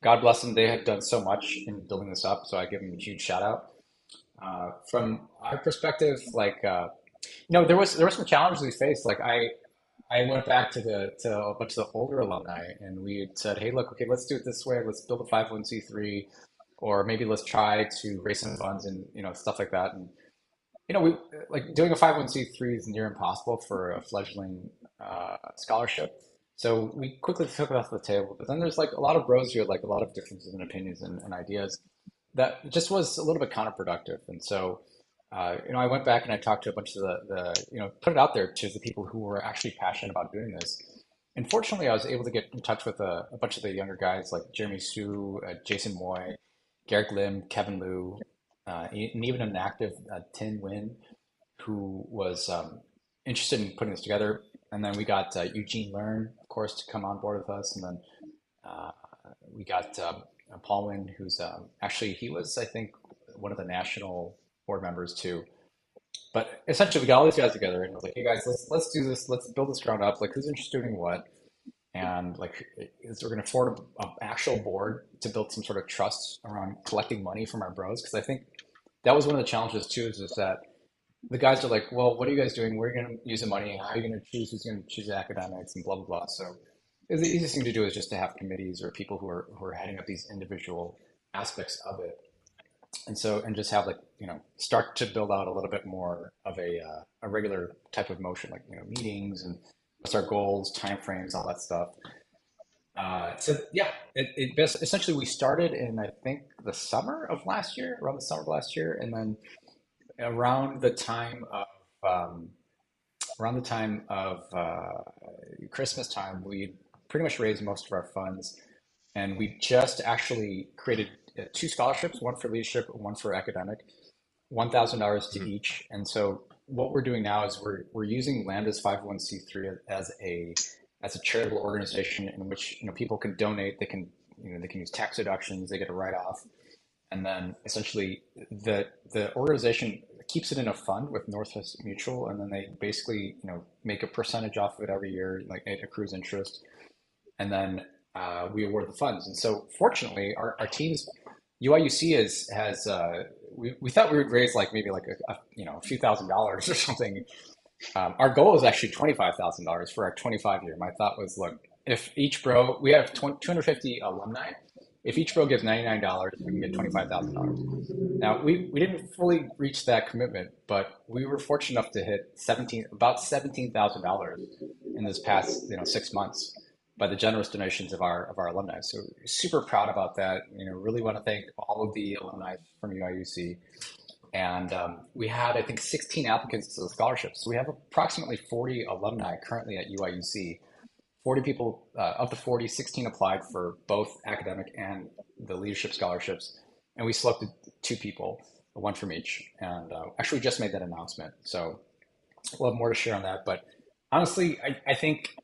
God bless them. They had done so much in building this up. So I give them a huge shout out. From our perspective, like, there were some challenges we faced. Like I went back to a bunch of the older alumni and we had said, hey, look, okay, let's do it this way. Let's build a 501(c)(3, or maybe let's try to raise some funds and, stuff like that. And, we like doing a 501(c)(3 is near impossible for a fledgling scholarship. So we quickly took it off the table. But then there's like a lot of bros here, like a lot of differences in opinions and ideas that just was a little bit counterproductive. And so, I went back and I talked to a bunch of put it out there to the people who were actually passionate about doing this. And fortunately, I was able to get in touch with a bunch of the younger guys like Jeremy Su, Jason Moy, Garrick Lim, Kevin Liu, and even an active Tin Win, who was interested in putting this together. And then we got Eugene Learn, of course, to come on board with us. And then we got Paul Wynn, who's actually, he was, I think, one of the national board members too. But essentially, we got all these guys together and was like, hey guys, let's do this. Let's build this ground up. Like, who's interested in doing what? And like, we're going to form an actual board to build some sort of trust around collecting money from our bros. Because I think that was one of the challenges too, is that the guys are like, well, what are you guys doing? Where are you going to use the money? How are you going to choose who's going to choose the academics and blah, blah, blah. So the easiest thing to do is just to have committees or people who are heading up these individual aspects of it. And just have like, start to build out a little bit more of a regular type of motion, like, meetings and what's our goals, timeframes, all that stuff. So yeah, essentially we started in, I think, around the summer of last year. And then around the time of Christmas time, we pretty much raised most of our funds, and we just actually created two scholarships, one for leadership, one for academic, $1,000 to each. And so what we're doing now is we're using Lambda's 501(c)(3 as a charitable organization in which people can donate, they can use tax deductions, they get a write-off, and then essentially the organization keeps it in a fund with Northwest Mutual, and then they basically make a percentage off of it every year, like it accrues interest, and then we award the funds. And so fortunately, our teams, UIUC has we thought we would raise like maybe like a few $1,000s or something. Our goal is actually $25,000 for our 25-year. My thought was, look, if each bro, we have 250 alumni. If each bro gives $99, we can get $25,000. Now we didn't fully reach that commitment, but we were fortunate enough to hit about $17,000 in this past 6 months. by the generous donations of our alumni. So super proud about that. Really want to thank all of the alumni from UIUC. And we had, I think, 16 applicants to the scholarships. So we have approximately 40 alumni currently at UIUC. 40 people, of the 40, 16 applied for both academic and the leadership scholarships. And we selected two people, one from each. And actually, we just made that announcement. So we'll have more to share on that. But honestly, I think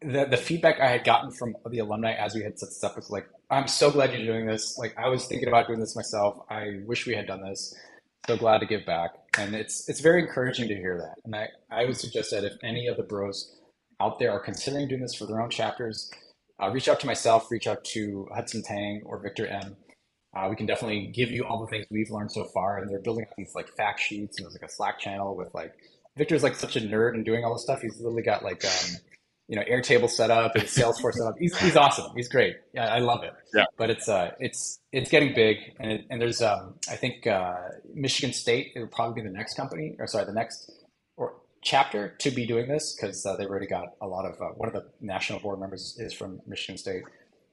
the feedback I had gotten from the alumni as we had set this up was like, I'm so glad you're doing this. Like, I was thinking about doing this myself. I wish we had done this. So glad to give back. And it's very encouraging to hear that. And I would suggest that if any of the bros out there are considering doing this for their own chapters, reach out to myself, reach out to Hudson Tang or Victor M. We can definitely give you all the things we've learned so far. And they're building up these like fact sheets, and there's like a Slack channel with like Victor's like such a nerd and doing all this stuff. He's literally got like Airtable set up and Salesforce set up. He's awesome. He's great. Yeah, I love it. Yeah. But it's getting big, and there's I think Michigan State, it would probably be the next company, or sorry, the next or chapter to be doing this, because they've already got a lot of one of the national board members is from Michigan State,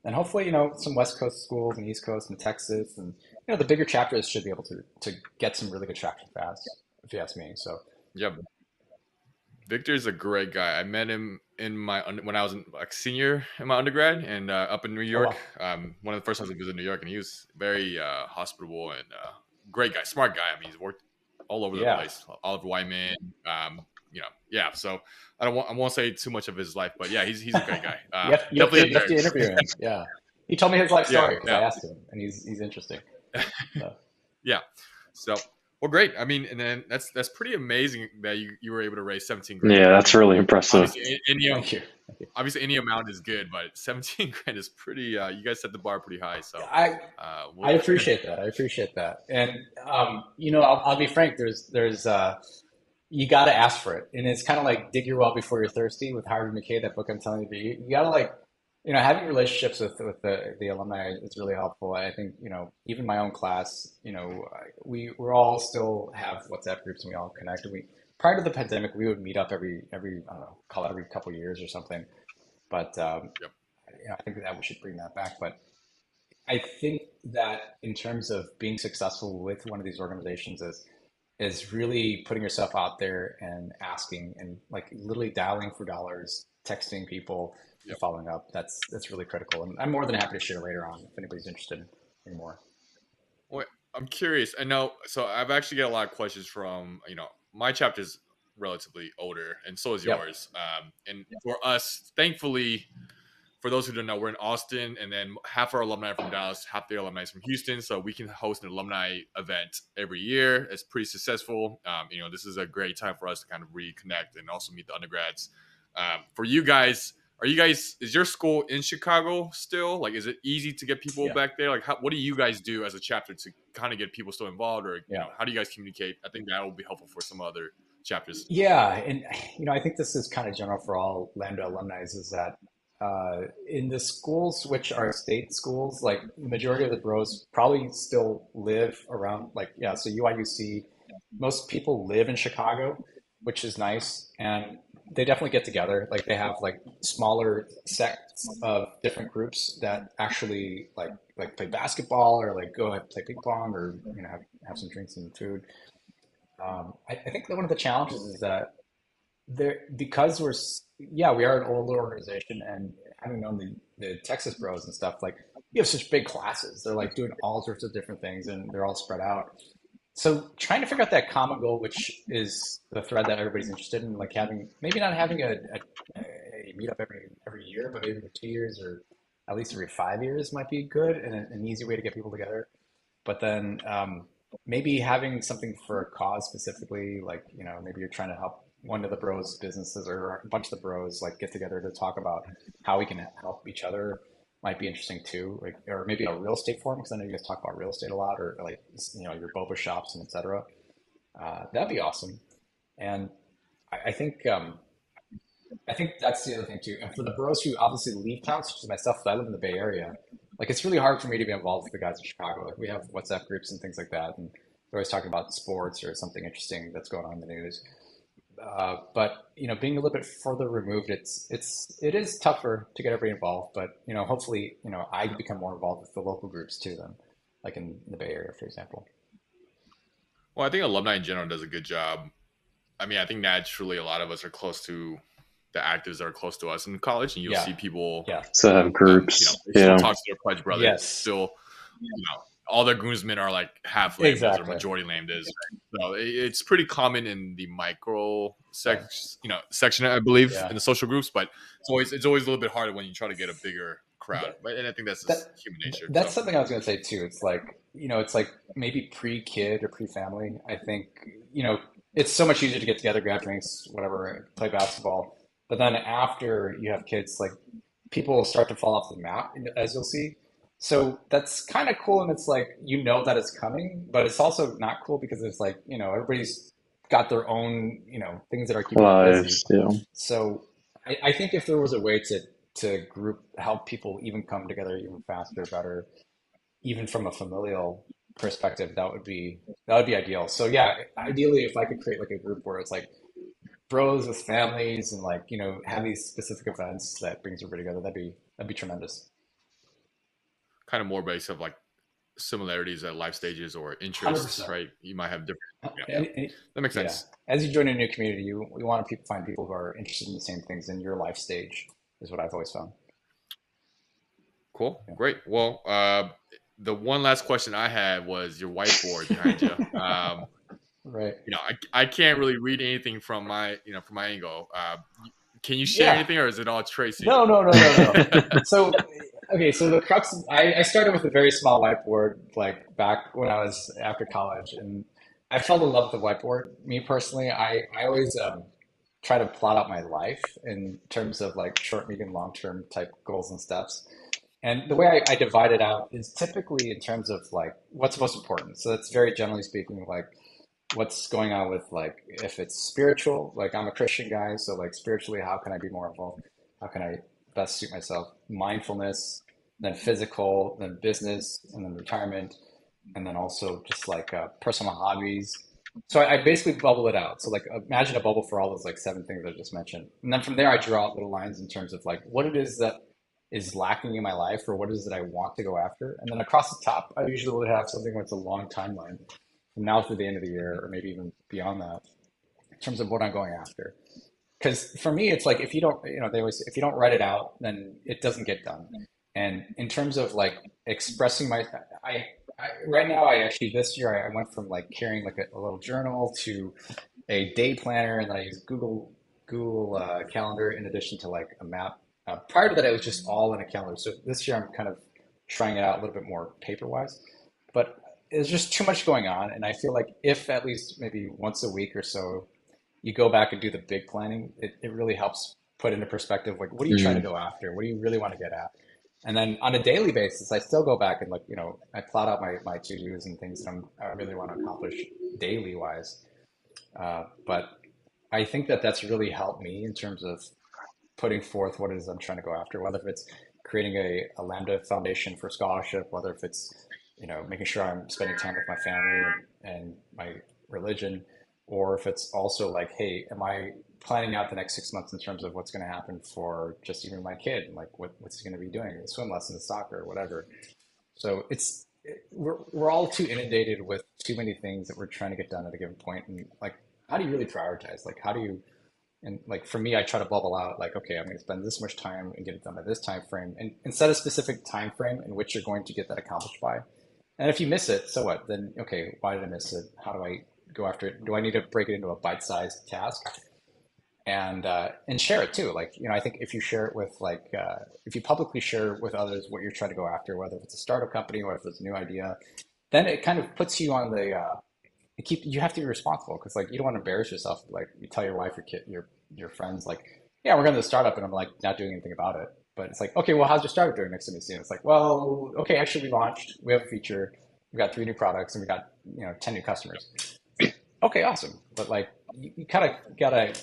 and hopefully some West Coast schools and East Coast and Texas, and the bigger chapters should be able to get some really good traction fast, if you ask me. So Yeah. Victor's a great guy. I met him when I was like senior in my undergrad and up in New York. One of the first times I visited New York, and he was very hospitable and great guy, smart guy. I mean, he's worked all over the place. Oliver Wyman, yeah. So I won't say too much of his life, but yeah, he's a great guy. You have to interview him. Yeah, he told me his life story because I asked him, and he's interesting. So. Yeah. So. Well, great. I mean, and then that's pretty amazing that you were able to raise 17 grand. Yeah, that's really impressive. Thank you. Obviously, any amount is good, but 17 grand is pretty. You guys set the bar pretty high. So I appreciate that. I appreciate that. And I'll be frank. There's you got to ask for it, and it's kind of like dig your well before you're thirsty with Harvey McKay, that book I'm telling you. But you got to having relationships with the alumni is really helpful. I think, even my own class, we're all still have WhatsApp groups, and we all connect. And prior to the pandemic, we would meet up every I don't know, call it every couple of years or something. But I think that we should bring that back. But I think that in terms of being successful with one of these organizations is really putting yourself out there and asking, and like literally dialing for dollars, texting people, following up. That's really critical. And I'm more than happy to share later on if anybody's interested in more. Well, I'm curious. I know. So I've actually got a lot of questions from, my chapter's relatively older, and so is yours. And for us, thankfully, for those who don't know, we're in Austin, and then half our alumni are from Dallas, half the alumni is from Houston. So we can host an alumni event every year. It's pretty successful. This is a great time for us to kind of reconnect and also meet the undergrads. For you guys, is your school in Chicago still? Like, is it easy to get people back there? Like, what do you guys do as a chapter to kind of get people still involved, or how do you guys communicate? I think that will be helpful for some other chapters. Yeah, and I think this is kind of general for all Lambda alumni, is that in the schools which are state schools, like the majority of the bros probably still live around, so UIUC, most people live in Chicago, which is nice, and they definitely get together. Like they have like smaller sects of different groups that actually like play basketball, or like go ahead play ping pong, or have some drinks and food. I think that one of the challenges is that because we are an older organization, and having known the Texas bros and stuff, like we have such big classes. They're like doing all sorts of different things, and they're all spread out. So trying to figure out that common goal, which is the thread that everybody's interested in, like maybe not having a meetup every year, but maybe every 2 years, or at least every 5 years might be good, and an easy way to get people together. But then maybe having something for a cause specifically, like, maybe you're trying to help one of the bros businesses, or a bunch of the bros like get together to talk about how we can help each other, might be interesting too. Like, or maybe a real estate forum, because I know you guys talk about real estate a lot, or like, your boba shops and etc. That'd be awesome. And I think that's the other thing too. And for the bros who obviously leave town, such as myself, I live in the Bay Area, like it's really hard for me to be involved with the guys in Chicago. Like we have WhatsApp groups and things like that, and we're always talking about sports or something interesting that's going on in the news. But being a little bit further removed, it is tougher to get everybody involved. But hopefully, I become more involved with the local groups too, then, like in the Bay Area, for example. Well, I think alumni in general does a good job. I mean, I think naturally a lot of us are close to the actives that are close to us in college, and you'll Yeah, see people, yeah, So have groups. they still Yeah. talk to their pledge brothers, yes, still, all their groomsmen are like half lambdas or exactly. majority lambdas. So it's pretty common in the micro Yeah, section, I believe, yeah. in the social groups, but it's always a little bit harder when you try to get a bigger crowd. That, But and I think that's that just human nature. that's So something I was going to say too. It's like, it's like maybe pre-kid or pre-family. I think, it's so much easier to get together, grab drinks, whatever, play basketball. But then after you have kids, like people will start to fall off the map, as you'll see. So that's kind of cool. And it's like, that it's coming, but it's also not cool because it's like, everybody's got their own, things that are keeping them busy. Lives. Yeah. So I think if there was a way to group help people even come together even faster, better, even from a familial perspective, that would be ideal. So yeah, ideally if I could create like a group where it's like bros with families and like, have these specific events that brings everybody together, that'd be tremendous. kind of more based of like similarities at life stages or interests, 100%. right? You might have different. Yeah, yeah, And, and- that makes yeah. sense. As you join a new community, we want to find people who are interested in the same things in your life stage, is what I've always found. Cool, Yeah. great. Well, the one last question I had was your whiteboard behind you. Right. I can't really read anything from my angle. Can you share Yeah. anything, or is it all Tracy? No, no, no, no, no. So, okay, so the crux, I started with a very small whiteboard, like back when I was after college, and I fell in love with the whiteboard. Me personally, I always try to plot out my life in terms of like short, medium, long term type goals and steps. And the way I divide it out is typically in terms of like what's most important. So that's very generally speaking, like what's going on with like if it's spiritual, like I'm a Christian guy, so like spiritually, how can I be more involved? How can I best suit myself? Mindfulness, then physical, then business, and then retirement, and then also just like personal hobbies. So I basically bubble it out. So like imagine a bubble for all those like seven things I just mentioned, and then from there I draw out little lines in terms of like what it is that is lacking in my life or what is it I want to go after, and then across the top I usually would have something where it's a long timeline from now through the end of the year, or maybe even beyond that, in terms of what I'm going after. Because for me, it's like if you don't, they always if you don't write it out, then it doesn't get done. And in terms of like expressing I right now, I actually this year I went from like carrying like a little journal to a day planner, and then I use Google Calendar in addition to like a map. Prior to that, it was just all in a calendar. So this year, I'm kind of trying it out a little bit more paper wise. But there's just too much going on. And I feel like if at least maybe once a week or so, you go back and do the big planning, it really helps put into perspective, like, what are you trying to Mm. go after? What do you really want to get at? And then on a daily basis, I still go back and like, I plot out my to-dos and things that I really want to accomplish daily wise. But I think that that's really helped me in terms of putting forth what it is I'm trying to go after, whether if it's creating a Lambda foundation for scholarship, whether if it's, making sure I'm spending time with my family and my religion, or if it's also like, hey, am I planning out the next 6 months in terms of what's going to happen for just even my kid, like what's he going to be doing, swim lessons, soccer, whatever. So we're all too inundated with too many things that we're trying to get done at a given point, and like, how do you really prioritize? Like, how do you and like for me, I try to bubble out like, okay, I'm going to spend this much time and get it done by this time frame, and set a specific time frame in which you're going to get that accomplished by. And if you miss it, so what? Then okay, why did I miss it? How do I go after it? Do I need to break it into a bite-sized task and share it too? Like I think if you share it with like if you publicly share with others what you're trying to go after, whether it's a startup company or if it's a new idea, then it kind of puts you on the you have to be responsible because like you don't want to embarrass yourself. Like you tell your wife, your kid, your friends, like, yeah, we're going to the startup, and I'm like not doing anything about it. But it's like, okay, well, how's your startup doing next to me? And it's like, well, okay, actually, we launched, we have a feature, we got 3 new products, and we got 10 new customers. Okay, awesome. But like you kind of gotta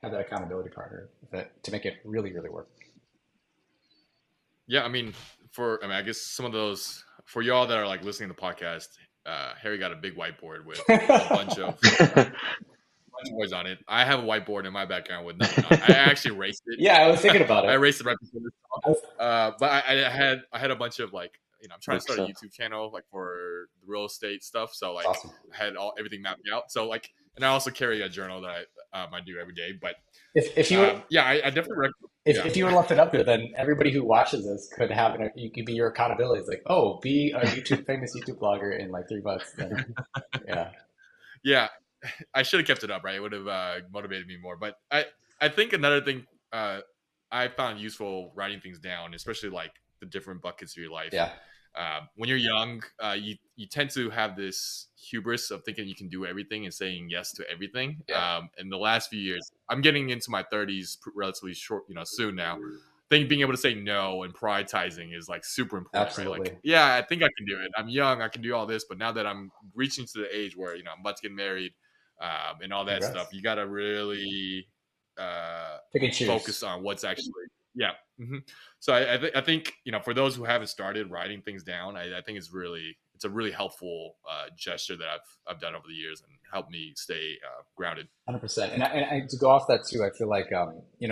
have that accountability partner to make it really really work. Yeah, I mean, I guess some of those for y'all that are like listening to the podcast, Harry got a big whiteboard with a bunch of boys on it. I have a whiteboard in my background with nothing on it. I actually erased it. Yeah, I was thinking about I it. erased it right before this I was, talk. But I had a bunch of like, I'm trying to Work start a stuff. YouTube channel like for the real estate stuff. So it's like awesome. I had everything mapped out. So like, and I also carry a journal that I do every day. But If you yeah, I definitely yeah. if you were left it up there, then everybody who watches this could have you could be your accountability. It's like, oh, be a famous YouTube blogger in like 3 months. Then yeah, Yeah, I should have kept it up, right? It would have motivated me more. But I think another thing I found useful writing things down, especially like the different buckets of your life. yeah, When you're young, you tend to have this hubris of thinking you can do everything and saying yes to everything. yeah, In the last few years, I'm getting into my 30s relatively short, soon now. I think being able to say no and prioritizing is like super important, right? Like, absolutely, yeah, I think I can do it. I'm young, I can do all this, but now that I'm reaching to the age where I'm about to get married, and all that stuff, congrats. you got to really Pick and focus choose. on what's actually yeah. So I think for those who haven't started writing things down, I think it's a really helpful gesture that I've done over the years and helped me stay grounded. 100%. And to go off that too, I feel like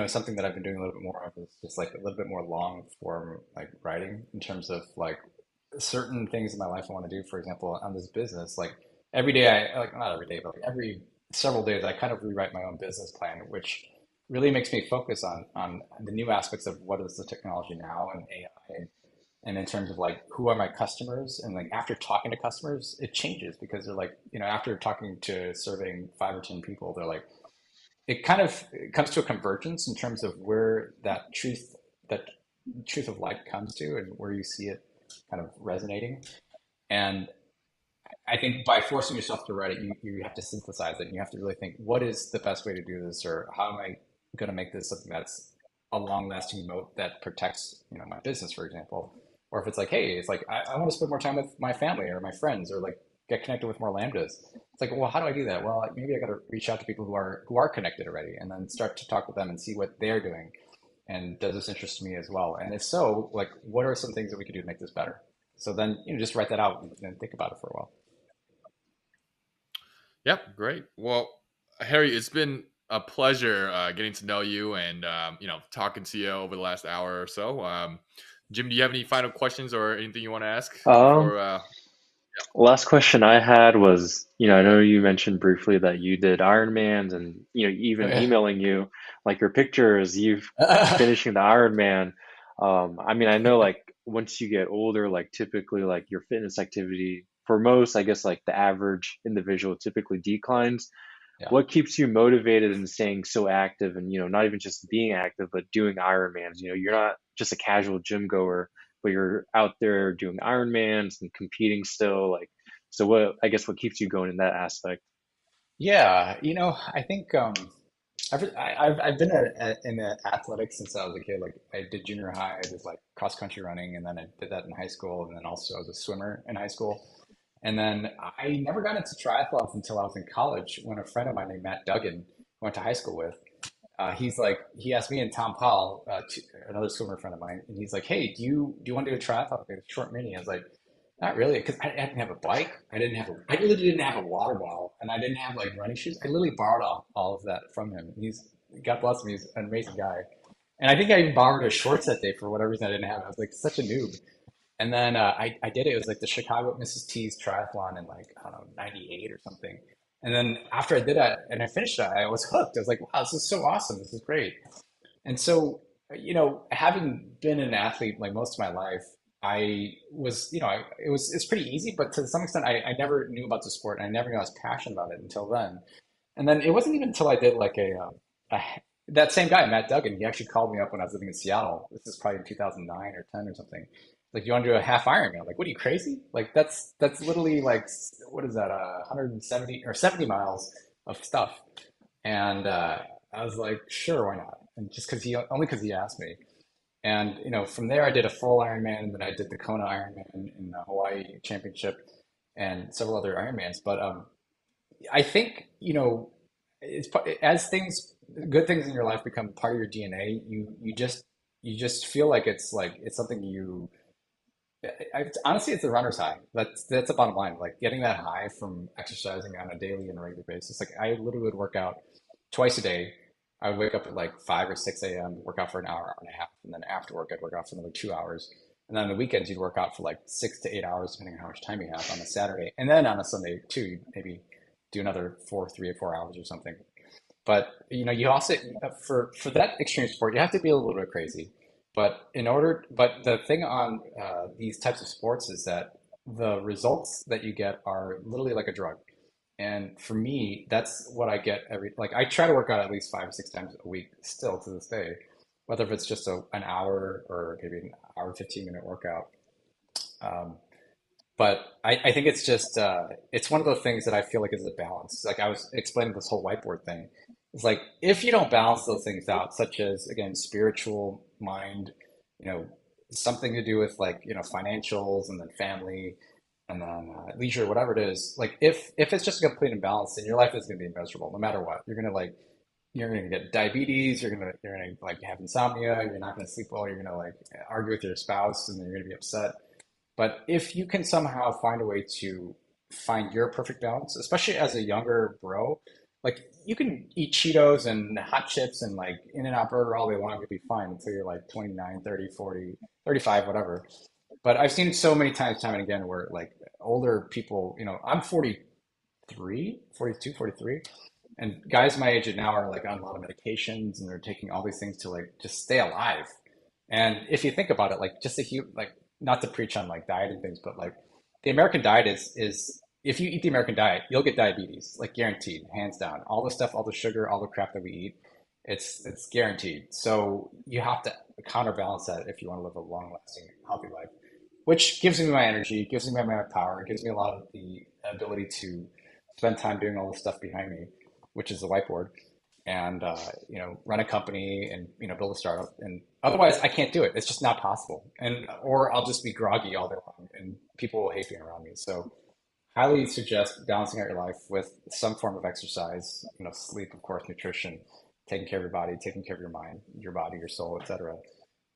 something that I've been doing a little bit more of is just like a little bit more long form like writing in terms of like certain things in my life I want to do. For example, on this business, like every day I like not every day, but like every several days I kind of rewrite my own business plan, which really makes me focus on the new aspects of what is the technology now and AI and in terms of like who are my customers and like after talking to customers it changes because they're like after talking to surveying 5 or 10 people they're like it comes to a convergence in terms of where that truth of light comes to and where you see it kind of resonating and I think by forcing yourself to write it you have to synthesize it and you have to really think what is the best way to do this or how am I going to make this something that's a long lasting moat that protects my business for example or if it's like hey it's like I want to spend more time with my family or my friends or like get connected with more lambdas it's like well how do I do that well maybe I got to reach out to people who are connected already and then start to talk with them and see what they're doing and does this interest me as well and if so like what are some things that we could do to make this better so then just write that out and think about it for a while. Yeah, great. Well, Harry, it's been a pleasure getting to know you and talking to you over the last hour or so. Jim, do you have any final questions or anything you want to ask Um, before? Last question I had was, I know you mentioned briefly that you did Ironmans and, Oh even yeah. emailing you, like your pictures, you've finishing the Ironman. I mean, I know like once you get older, like typically like your fitness activity for most, I guess like the average individual typically declines. Yeah. What keeps you motivated and staying so active and, not even just being active, but doing Ironmans? You're not just a casual gym goer, but you're out there doing Ironmans and competing still. Like, so what keeps you going in that aspect? Yeah, I think I've been in athletics since I was a kid. Like I did junior high, I did like cross country running, and then I did that in high school, and then also I was a swimmer in high school. And then I never got into triathlons until I was in college when a friend of mine named Matt Duggan who I went to high school with. He asked me and Tom Powell, another swimmer friend of mine, and he's like, "Hey, do you want to do a triathlon, like a short mini?" I was like, "Not really," because I didn't have a bike, I literally didn't have a water bottle, and I didn't have like running shoes. I literally borrowed all of that from him. God bless him, he's an amazing guy. And I think I even borrowed his shorts that day for whatever reason I didn't have. I was like such a noob. And then I did it. It was like the Chicago Mrs. T's triathlon in like, I don't know, 98 or something. And then after I did that and I finished it, I was hooked. I was like, wow, this is so awesome. This is great. And so, having been an athlete like most of my life, I was, it's pretty easy, but to some extent, I never knew about the sport and I never knew I was passionate about it until then. And then it wasn't even until I did like a that same guy, Matt Duggan, he actually called me up when I was living in Seattle. This is probably in 2009 or 10 or something. Like, you want to do a half Ironman? I'm like, what are you crazy? Like, that's literally like, what is that, 170 or 70 miles of stuff. And I was like, sure, why not? And just only because he asked me. And, from there I did a full Ironman and then I did the Kona Ironman in the Hawaii Championship and several other Ironmans. But I think, as good things in your life become part of your DNA, you just feel like it's something Honestly, it's a runner's high. That's the bottom line. Like getting that high from exercising on a daily and regular basis. Like I literally would work out twice a day. I would wake up at like 5 or 6 a.m., work out for an hour, hour and a half, and then after work I'd work out for another 2 hours. And then on the weekends you'd work out for like 6 to 8 hours, depending on how much time you have on a Saturday. And then on a Sunday too, you'd maybe do another 3 or 4 hours or something. But you also for that extreme sport, you have to be a little bit crazy. But the thing on these types of sports is that the results that you get are literally like a drug. And for me, that's what I get like I try to work out at least 5 or 6 times a week still to this day, whether if it's just an hour or maybe an hour, 15-minute workout. Um, but I think it's just it's one of those things that I feel like is a balance. Like I was explaining this whole whiteboard thing. It's like if you don't balance those things out, such as again spiritual, mind, you know, something to do with like financials and then family and then leisure, whatever it is. Like if it's just a complete imbalance, then your life is going to be miserable no matter what. You're gonna get diabetes. You're gonna like have insomnia. You're not gonna sleep well. You're gonna like argue with your spouse, and then you're gonna be upset. But if you can somehow find a way to find your perfect balance, especially as a younger bro, like you can eat Cheetos and hot chips and like In-N-Out Burger all day long, you'll be fine until you're like 29, 30, 40, 35, whatever. But I've seen it so many times, time and again, where like older people, I'm 43, 42, 43, and guys my age now are like on a lot of medications and they're taking all these things to like just stay alive. And if you think about it, like just a huge, like not to preach on like diet and things, but like the American diet is if you eat the American diet, you'll get diabetes, like guaranteed, hands down. All the stuff, all the sugar, all the crap that we eat, it's guaranteed. So you have to counterbalance that if you want to live a long lasting, healthy life, which gives me my energy, gives me my power, gives me a lot of the ability to spend time doing all the stuff behind me, which is the whiteboard, and run a company and build a startup. And otherwise, I can't do it. It's just not possible. And or I'll just be groggy all day long, and people will hate being around me. So, highly suggest balancing out your life with some form of exercise. Sleep, of course, nutrition, taking care of your body, taking care of your mind, your body, your soul, etc.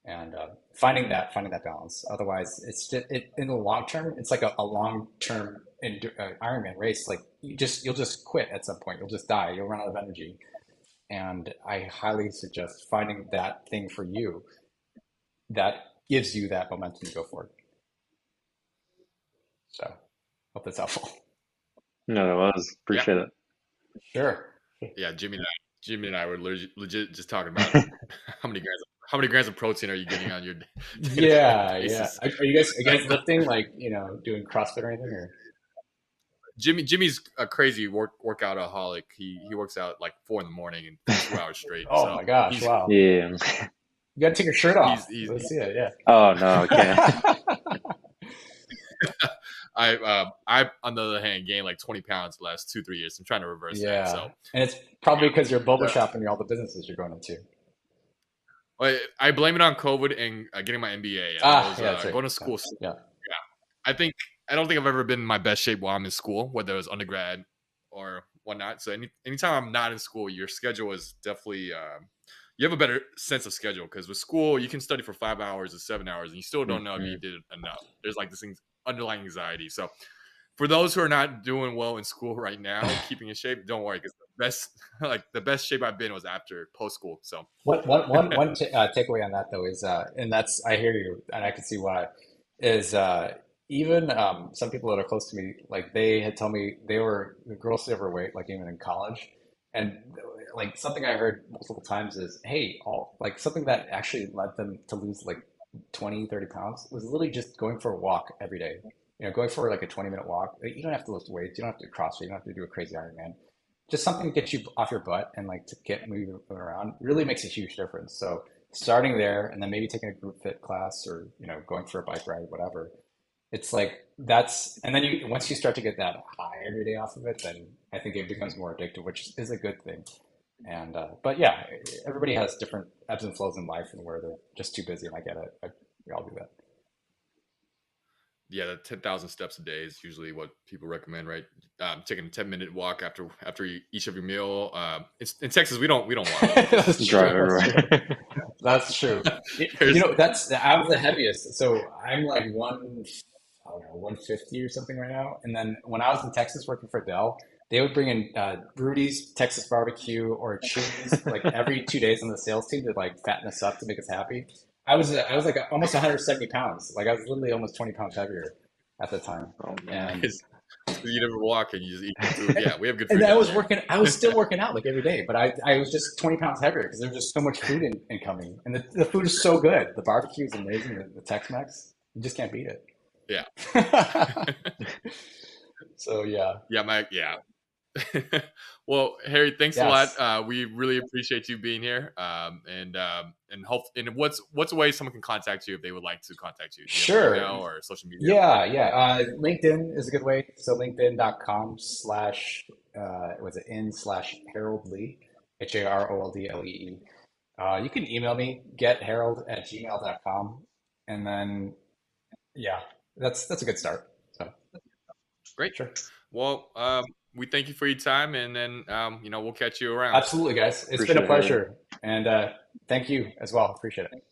And finding that balance. Otherwise, it's just, in the long term, it's like a long term Ironman race. Like you'll just quit at some point. You'll just die. You'll run out of energy. And I highly suggest finding that thing for you that gives you that momentum to go forward. So, hope that's helpful. No, it was. Yeah, Appreciate it. Sure. yeah. Jimmy and I were legit just talking about how many grams of protein are you getting on your Yeah, yeah. basis. Are you guys lifting, like, doing CrossFit or anything, or? Jimmy's a crazy workoutaholic. He works out like 4 in the morning and for 2 hours straight. Oh So my gosh, he's wow. Yeah. You gotta take your shirt off. he's Let's see it, yeah. Oh no, I can't. I on the other hand gained like 20 pounds the last 2-3 years. I'm trying to reverse that. Yeah. So And it's probably because you're boba the, shopping all the businesses you're going into. I blame it on COVID and getting my MBA. I Ah, was yeah, that's right. going to Yeah. school. Yeah. I don't think I've ever been in my best shape while I'm in school, whether it was undergrad or whatnot. So anytime I'm not in school, your schedule is definitely you have a better sense of schedule because with school you can study for 5 hours or 7 hours and you still don't know if Mhm. you did enough. There's like this thing, underlying anxiety. So for those who are not doing well in school right now, keeping in shape, don't worry because the best shape I've been was after post school. So One takeaway on that though is, and that's I hear you, and I can see why, is even some people that are close to me, like they had told me they were grossly overweight, like even in college, and like something I heard multiple times is, hey, all like something that actually led them to lose like 20, 30 pounds was literally just going for a walk every day. Going for like a 20-minute walk. Like, you don't have to lift weights, you don't have to do CrossFit, you don't have to do a crazy Ironman. Just something to get you off your butt and like to get moving around really makes a huge difference. So starting there and then maybe taking a group fit class or going for a bike ride, whatever. It's like that's and then you once you start to get that high every day off of it, then I think it becomes more addictive, which is a good thing. And but yeah, everybody has different ebbs and flows in life and where they're just too busy, and I get it. We all do that. yeah, the 10,000 steps a day is usually what people recommend, right? Taking a 10-minute walk after each of your meal. In Texas, we don't walk. That's Drive true. That's true. everywhere. That's true. There's That's I was the heaviest. So I'm like I don't know, 150 or something right now. And then when I was in Texas working for Dell, they would bring in Rudy's Texas barbecue or Chili's like every 2 days on the sales team to like fatten us up to make us happy. I was like almost 170 pounds. Like I was literally almost 20 pounds heavier at the time. Oh man. And it's because you never walk and you just eat good food. Yeah, we have good and food down I was still working out like every day, but I was just 20 pounds heavier because there's just so much food incoming. And the food is so good. The barbecue is amazing. The Tex-Mex, you just can't beat it. there. Yeah. So yeah. Yeah. Well, Harry, thanks a Yes. lot. We really appreciate you being here. And hope and what's a way someone can contact you if they would like to contact you? Do you have an Sure. email or social media? Yeah. LinkedIn is a good way. So linkedin.com slash was it in slash Harold Lee, HAROLDLEE. You can email me, getharold@gmail.com. And then yeah, that's a good start. So Great. sure. Well, we thank you for your time, and then we'll catch you around. Absolutely, guys. It's been Appreciate a it, Harry. pleasure. And thank you as well. Appreciate it.